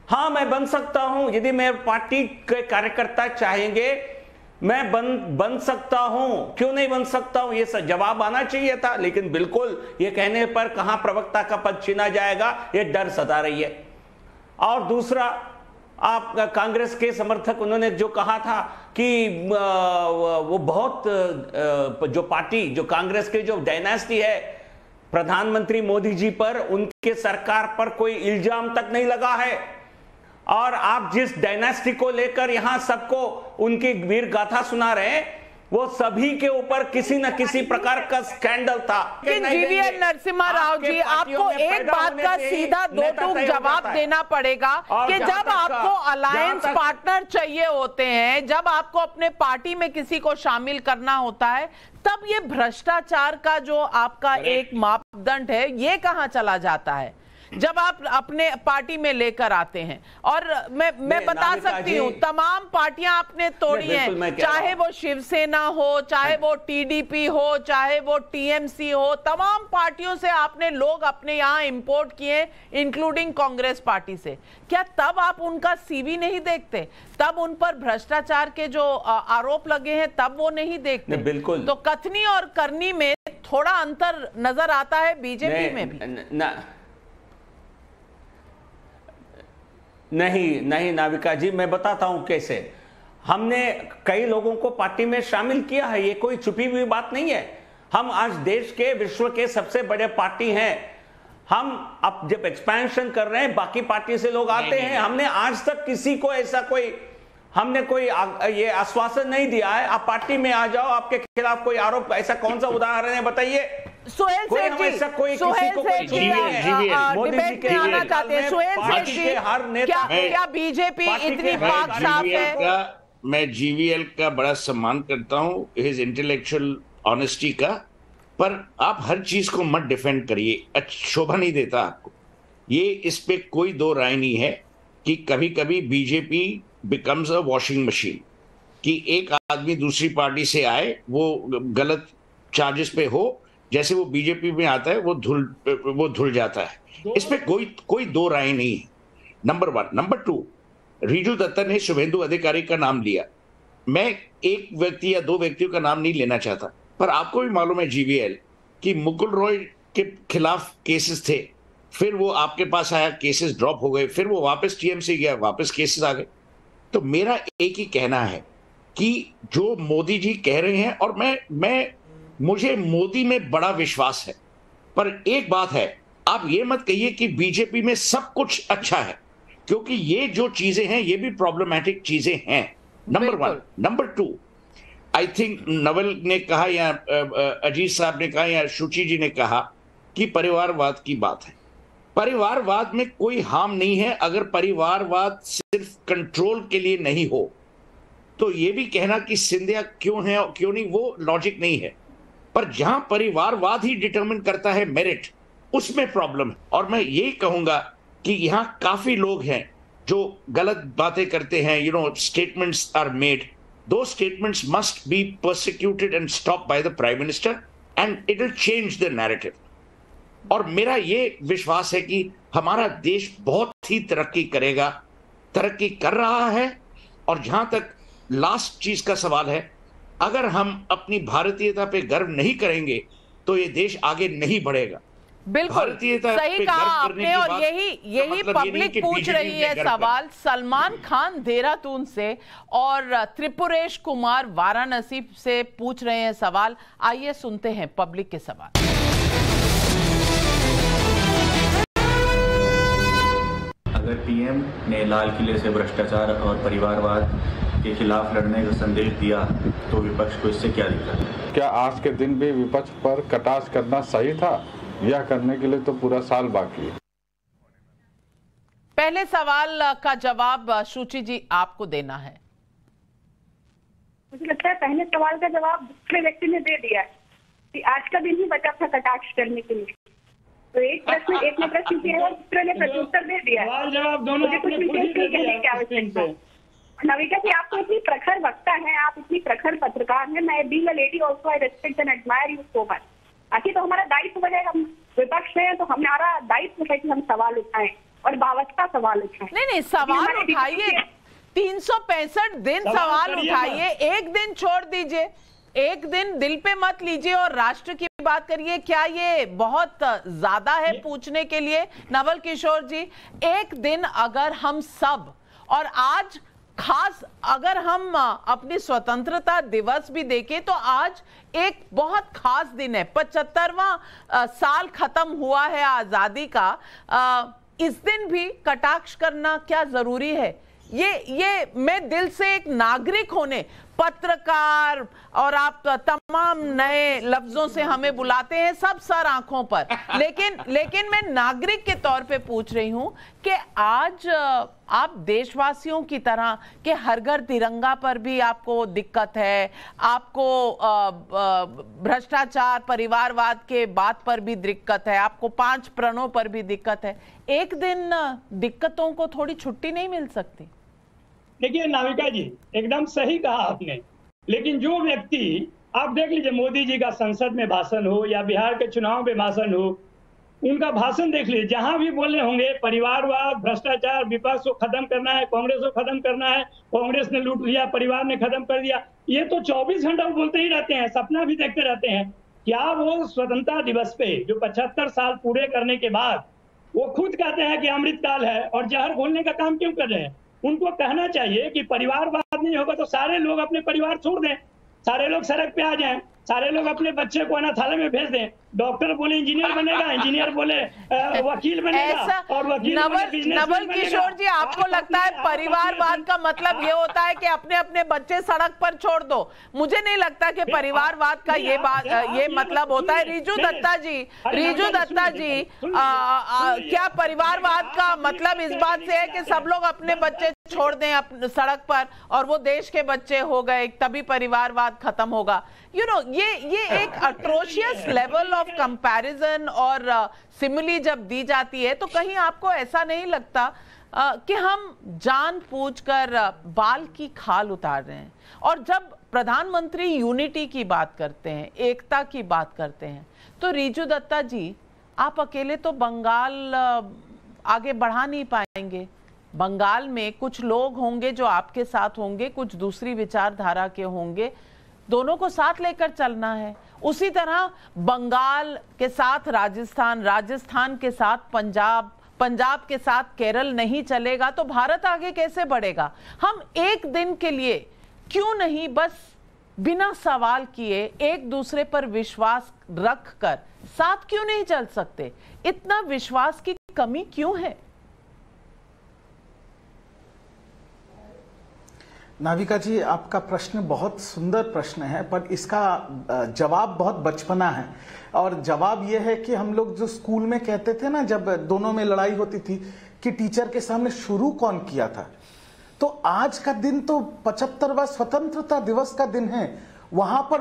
हाँ, मैं बन सकता हूं, यदि मेरे पार्टी के कार्यकर्ता चाहेंगे मैं बन सकता हूं। क्यों नहीं बन सकता हूं, ये जवाब आना चाहिए था। लेकिन बिल्कुल ये कहने पर कहां प्रवक्ता का पद छीना जाएगा, ये डर सता रही है। और दूसरा, आप कांग्रेस के समर्थक, उन्होंने जो कहा था कि वो बहुत जो पार्टी, जो कांग्रेस के जो डायनेस्टी है, प्रधानमंत्री मोदी जी पर, उनके सरकार पर कोई इल्जाम तक नहीं लगा है। और आप जिस डायनेस्टी को लेकर यहां सबको उनकी वीर गाथा सुना रहे हैं, वो सभी के ऊपर किसी न किसी प्रकार का स्कैंडल था। जीवीएल नरसिम्हा राव जी, आपको एक बात का सीधा दो टूक जवाब देना पड़ेगा कि जब आपको अलायंस पार्टनर चाहिए होते हैं, जब आपको अपने पार्टी में किसी को शामिल करना होता है, तब ये भ्रष्टाचार का जो आपका एक मापदंड है ये कहां चला जाता है जब आप अपने पार्टी में लेकर आते हैं? और मैं बता सकती हूं तमाम पार्टियां आपने तोड़ी हैं, चाहे वो शिवसेना हो, चाहे वो टीडीपी हो, चाहे वो टीएमसी हो, तमाम पार्टियों से आपने लोग अपने यहां इंपोर्ट किए, इंक्लूडिंग कांग्रेस पार्टी से। क्या तब आप उनका सीवी नहीं देखते? तब उन पर भ्रष्टाचार के जो आरोप लगे हैं तब वो नहीं देखते? बिल्कुल। तो कथनी और करनी में थोड़ा अंतर नजर आता है बीजेपी में भी। नहीं नाविका जी, मैं बताता हूं कैसे। हमने कई लोगों को पार्टी में शामिल किया है, ये कोई छुपी हुई बात नहीं है। हम आज देश के, विश्व के सबसे बड़े पार्टी हैं। हम अब जब एक्सपेंशन कर रहे हैं, बाकी पार्टी से लोग आते हैं। हमने आज तक किसी को ऐसा हमने कोई ये आश्वासन नहीं दिया है आप पार्टी में आ जाओ, आपके खिलाफ कोई आरोप। ऐसा कौन सा उदाहरण है बताइए? सुहेल सेठ जी, डिबेट में आना चाहते हैं। सुहेल सेठ जी, क्या बीजेपी इतनी पाक साफ है? मैं जीवीएल का बड़ा सम्मान करता हूं, हिज इंटेलेक्चुअल ऑनेस्टी का, पर आप हर चीज को मत डिफेंड करिए, शोभा नहीं देता आपको। ये इस पे कोई दो राय नहीं है कि कभी कभी BJP becomes a washing machine, कि एक आदमी दूसरी पार्टी से आए, वो गलत चार्जेस पे हो, जैसे वो बीजेपी में आता है वो धुल जाता है। इस पे कोई दो राय नहीं है, नंबर 1। नंबर 2, रिजू दत्ता ने शुभेंदु अधिकारी का नाम लिया। मैं एक व्यक्ति या दो व्यक्तियों का नाम नहीं लेना चाहता, पर आपको भी मालूम है जीवीएल कि मुकुल रॉय के खिलाफ केसेस थे, फिर वो आपके पास आया, केसेस ड्रॉप हो गए, फिर वो वापस टीएमसी गया, वापस केसेस आ गए। तो मेरा एक ही कहना है कि जो मोदी जी कह रहे हैं, और मुझे मोदी में बड़ा विश्वास है, पर एक बात है, आप ये मत कहिए कि बीजेपी में सब कुछ अच्छा है, क्योंकि ये जो चीजें हैं ये भी प्रॉब्लमेटिक चीजें हैं, number 1। Number 2, I think Naval ने कहा या अजीत साहब ने कहा या शुचि जी ने कहा कि परिवारवाद की बात है। परिवारवाद में कोई हार्म नहीं है, अगर परिवारवाद सिर्फ कंट्रोल के लिए नहीं हो तो ये भी कहना कि सिंधिया क्यों है और क्यों नहीं, वो लॉजिक नहीं है। पर जहां परिवारवाद ही डिटरमिन करता है मेरिट, उसमें प्रॉब्लम है। और मैं ये कहूंगा कि यहां काफी लोग हैं जो गलत बातें करते हैं, स्टेटमेंट्स आर मेड, दो statements must be persecuted and stop by the prime minister and it will change the narrative. और मेरा ये विश्वास है कि हमारा देश बहुत ही तरक्की करेगा, तरक्की कर रहा है। और जहां तक लास्ट चीज का सवाल है, अगर हम अपनी भारतीयता पे गर्व नहीं करेंगे तो ये देश आगे नहीं बढ़ेगा। बिल्कुल सही कहा आपने, और यही पब्लिक पूछ रही है सवाल। सलमान खान देहरादून से और त्रिपुरेश कुमार वाराणसी से पूछ रहे हैं सवाल। आइए सुनते हैं पब्लिक के सवाल। अगर पीएम ने लाल किले से भ्रष्टाचार और परिवारवाद के खिलाफ लड़ने का संदेश दिया तो विपक्ष को इससे क्या दिक्कत है? क्या आज के दिन भी विपक्ष पर कटाक्ष करना सही था? यह करने के लिए तो पूरा साल बाकी है। पहले सवाल का जवाब शुचि जी आपको देना है। मुझे लगता है पहले सवाल का जवाब दूसरे व्यक्ति ने दे दिया है कि आज का दिन ही बचा था कटाक्ष करने के लिए। तो एक ने प्रश्न किया है, दूसरे ने प्रत्युत्तर दे दिया है। जवाब दोनों मुझे कुछ विशेष नहीं कहने की आवश्यकता है। नविका जी, आप तो इतनी प्रखर वक्ता हैं, आप इतनी प्रखर पत्रकार हैं। मैं being a lady also I respect and admire you so much. आखिर तो हमारा दायित्व बने, हम विपक्ष में हैं तो हमारा दायित्व है कि हम सवाल उठाएं और बावस्ता सवाल उठाएं। नहीं सवाल उठाइए, 365 दिन सवाल उठाइए, एक दिन छोड़ दीजिए, एक दिन दिल पे मत लीजिए और राष्ट्र की बात करिए। क्या ये बहुत ज्यादा है पूछने के लिए? नवल किशोर जी, एक दिन अगर हम सब, और आज खास अगर हम अपनी स्वतंत्रता दिवस भी देखें तो आज एक बहुत खास दिन है, 75वां साल खत्म हुआ है आजादी का। इस दिन भी कटाक्ष करना क्या जरूरी है? ये मैं दिल से एक नागरिक होने, पत्रकार और आप तमाम नए लफ्जों से हमें बुलाते हैं, सब सर आंखों पर, लेकिन मैं नागरिक के तौर पे पूछ रही हूं कि आज आप देशवासियों की तरह के हर घर तिरंगा पर भी आपको दिक्कत है, आपको भ्रष्टाचार परिवारवाद के बात पर भी दिक्कत है, आपको 5 प्रणों पर भी दिक्कत है, एक दिन दिक्कतों को थोड़ी छुट्टी नहीं मिल सकती? देखिए नाविका जी, एकदम सही कहा आपने, लेकिन जो व्यक्ति, आप देख लीजिए मोदी जी का संसद में भाषण हो या बिहार के चुनाव में भाषण हो, उनका भाषण देख लीजिए, जहां भी बोले होंगे परिवारवाद, भ्रष्टाचार, विपक्ष को खत्म करना है, कांग्रेस को खत्म करना है, कांग्रेस ने लूट लिया, परिवार ने खत्म कर दिया, ये तो 24 घंटा बोलते ही रहते हैं, सपना भी देखते रहते हैं। क्या वो स्वतंत्रता दिवस पे जो 75 साल पूरे करने के बाद वो खुद कहते हैं कि अमृतकाल है और जहर घोलने का काम क्यों कर रहे हैं? उनको कहना चाहिए कि परिवारवाद नहीं होगा तो सारे लोग अपने परिवार छोड़ दें, सारे लोग सड़क पे आ जाएं, सारे लोग अपने बच्चे को अनाथालय में भेज दें। डॉक्टर बोले इंजीनियर बनेगा, इंजीनियर बोले वकील बनेगा, और वकील नवल किशोर जी, आपको लगता है परिवारवाद का मतलब ये होता है कि अपने अपने बच्चे सड़क पर छोड़ दो? मुझे नहीं लगता कि परिवारवाद का ये मतलब होता है। रिजू दत्ता जी, क्या परिवारवाद का मतलब इस बात से है कि सब लोग अपने बच्चे छोड़ दें सड़क पर और वो देश के बच्चे हो गए तभी परिवारवाद खत्म होगा? ये एक अट्रोशियस लेवल ऑफ कंपैरिजन और सिमिली जब दी जाती है तो कहीं आपको ऐसा नहीं लगता कि हम जानबूझकर बाल की खाल उतार रहे हैं? और जब प्रधानमंत्री यूनिटी की बात करते हैं, एकता की बात करते हैं, तो रिजू दत्ता जी, आप अकेले तो बंगाल आगे बढ़ा नहीं पाएंगे। बंगाल में कुछ लोग होंगे जो आपके साथ होंगे, कुछ दूसरी विचारधारा के होंगे, दोनों को साथ लेकर चलना है। उसी तरह बंगाल के साथ राजस्थान, राजस्थान के साथ पंजाब, पंजाब के साथ केरल नहीं चलेगा तो भारत आगे कैसे बढ़ेगा? हम एक दिन के लिए क्यों नहीं बस बिना सवाल किए एक दूसरे पर विश्वास रखकर साथ क्यों नहीं चल सकते? इतना विश्वास की कमी क्यों है? नाविका जी, आपका प्रश्न बहुत सुंदर प्रश्न है, पर इसका जवाब बहुत बचपना है। और जवाब यह है कि हम लोग जो स्कूल में कहते थे ना, जब दोनों में लड़ाई होती थी कि टीचर के सामने शुरू कौन किया था, तो आज का दिन तो 75वां स्वतंत्रता दिवस का दिन है। वहां पर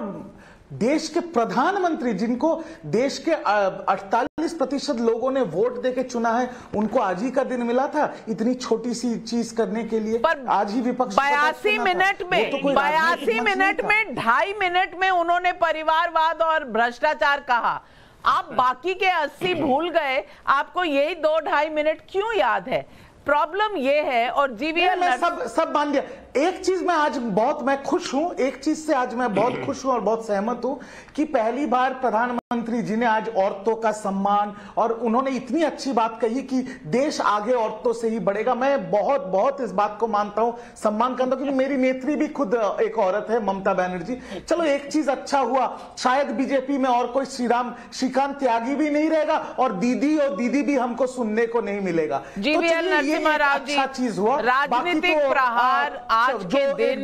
देश के प्रधानमंत्री, जिनको देश के 48% लोगों ने वोट देके चुना है, उनको आज ही का दिन मिला था इतनी छोटी सी चीज करने के लिए। पर आज ही विपक्ष 82 मिनट में 2.5 मिनट में उन्होंने परिवारवाद और भ्रष्टाचार कहा। आप बाकी के 80 भूल गए, आपको यही 2-2.5 मिनट क्यों याद है? प्रॉब्लम ये है। और जीवीएल सब मान लिया। एक चीज में आज मैं खुश हूं, एक चीज से आज मैं बहुत खुश हूं और बहुत सहमत हूं कि पहली बार प्रधानमंत्री जी ने आज औरतों का सम्मान, और उन्होंने इतनी अच्छी बात कही कि देश आगे औरतों से ही बढ़ेगा। मैं बहुत इस बात को मानता हूं, सम्मान करता हूं, क्योंकि मेरी नेत्री भी खुद एक औरत है, ममता बनर्जी। चलो एक चीज अच्छा हुआ, शायद बीजेपी में और कोई श्रीकांत त्यागी भी नहीं रहेगा और दीदी भी हमको सुनने को नहीं मिलेगा। जीवीएल नरसिम्हा राव जी, चीज हुआ। राजनीतिक प्रहार आज के दिन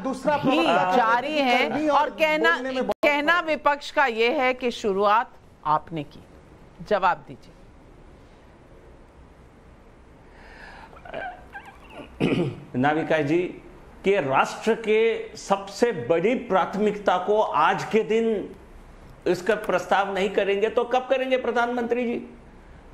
दूसरा ही जारी है, और कहना विपक्ष का यह है कि शुरुआत आपने की। जवाब दीजिए। नाविका जी, कि राष्ट्र के सबसे बड़ी प्राथमिकता को आज के दिन इसका प्रस्ताव नहीं करेंगे तो कब करेंगे प्रधानमंत्री जी?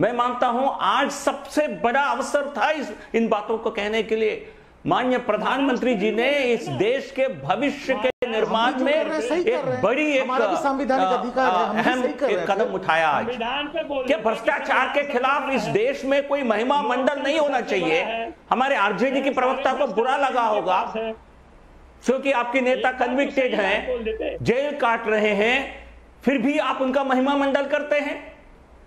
मैं मानता हूं आज सबसे बड़ा अवसर था इन बातों को कहने के लिए। माननीय प्रधानमंत्री जी ने इस देश के भविष्य के निर्माण में एक बड़ी अहम कदम उठाया आज कि भ्रष्टाचार के खिलाफ इस देश में कोई महिमा मंडल नहीं होना चाहिए। हमारे आरजेडी की प्रवक्ता को बुरा लगा होगा क्योंकि आपके नेता कन्विक्टेड हैं, जेल काट रहे हैं, फिर भी आप उनका महिमा मंडल करते हैं।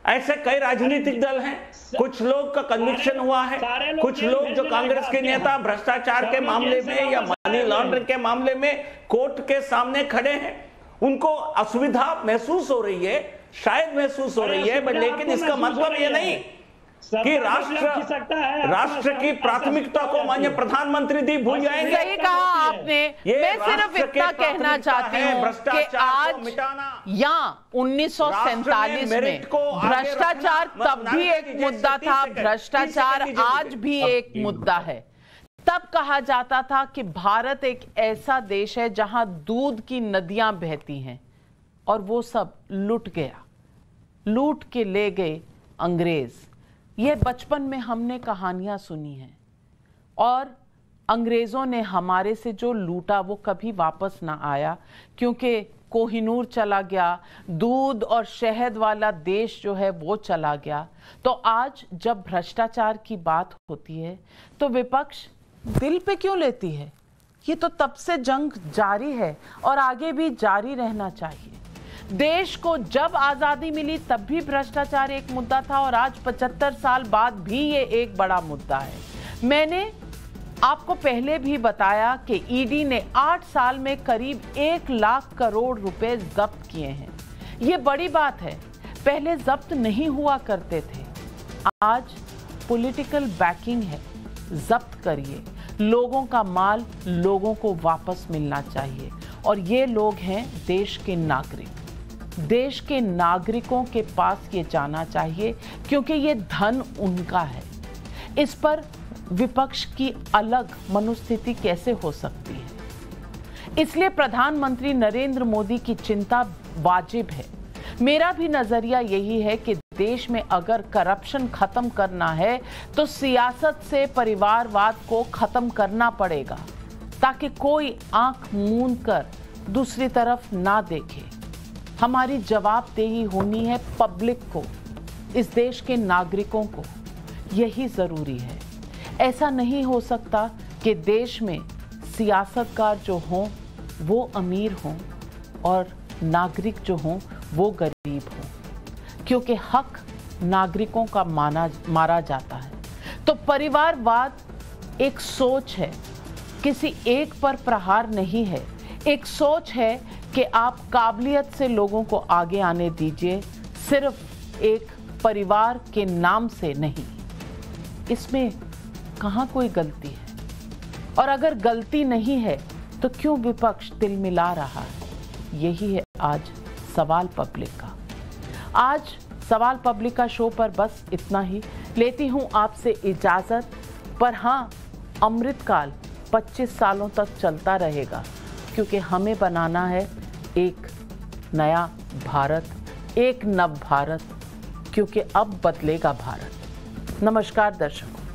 ऐसे कई राजनीतिक दल हैं, कुछ लोग का कन्विक्शन हुआ है, कुछ लोग जो कांग्रेस के नेता भ्रष्टाचार के मामले में या मनी लॉन्ड्रिंग के मामले में कोर्ट के सामने खड़े हैं, उनको असुविधा महसूस हो रही है, शायद महसूस हो रही है, लेकिन इसका मतलब ये नहीं कि राष्ट्र की प्राथमिकता को माननीय प्रधानमंत्री दी भूल जाएंगे। सही कहा आपने। मैं सिर्फ इतना कहना चाहती हूँ कि आज या 1947 में भ्रष्टाचार तब भी एक मुद्दा था, भ्रष्टाचार आज भी एक मुद्दा है। तब कहा जाता था कि भारत एक ऐसा देश है जहां दूध की नदियां बहती हैं, और वो सब लुट गया, लूट के ले गए अंग्रेज। ये बचपन में हमने कहानियां सुनी हैं, और अंग्रेजों ने हमारे से जो लूटा वो कभी वापस ना आया, क्योंकि कोहिनूर चला गया, दूध और शहद वाला देश जो है वो चला गया। तो आज जब भ्रष्टाचार की बात होती है तो विपक्ष दिल पे क्यों लेती है? ये तो तब से जंग जारी है और आगे भी जारी रहना चाहिए। देश को जब आजादी मिली तब भी भ्रष्टाचार एक मुद्दा था, और आज 75 साल बाद भी ये एक बड़ा मुद्दा है। मैंने आपको पहले भी बताया कि ईडी ने 8 साल में करीब 1 लाख करोड़ रुपए जब्त किए हैं। ये बड़ी बात है, पहले जब्त नहीं हुआ करते थे। आज पॉलिटिकल बैकिंग है, जब्त करिए, लोगों का माल लोगों को वापस मिलना चाहिए। और ये लोग हैं देश के नागरिक, देश के नागरिकों के पास ये जाना चाहिए, क्योंकि ये धन उनका है। इस पर विपक्ष की अलग मनोस्थिति कैसे हो सकती है? इसलिए प्रधानमंत्री नरेंद्र मोदी की चिंता वाजिब है। मेरा भी नजरिया यही है कि देश में अगर करप्शन खत्म करना है तो सियासत से परिवारवाद को खत्म करना पड़ेगा, ताकि कोई आंख मूंद कर दूसरी तरफ ना देखे। हमारी जवाबदेही होनी है पब्लिक को, इस देश के नागरिकों को। यही जरूरी है। ऐसा नहीं हो सकता कि देश में सियासतकार जो हों वो अमीर हों और नागरिक जो हों वो गरीब हों, क्योंकि हक नागरिकों का मारा जाता है। तो परिवारवाद एक सोच है, किसी एक पर प्रहार नहीं है। एक सोच है कि आप काबिलियत से लोगों को आगे आने दीजिए, सिर्फ एक परिवार के नाम से नहीं। इसमें कहाँ कोई गलती है? और अगर गलती नहीं है तो क्यों विपक्ष दिल मिला रहा है? यही है आज सवाल पब्लिक का। आज सवाल पब्लिक का शो पर बस इतना ही। लेती हूँ आपसे इजाज़त। पर हाँ, अमृतकाल 25 सालों तक चलता रहेगा, क्योंकि हमें बनाना है एक नया भारत, एक नव भारत, क्योंकि अब बदलेगा भारत। नमस्कार दर्शकों।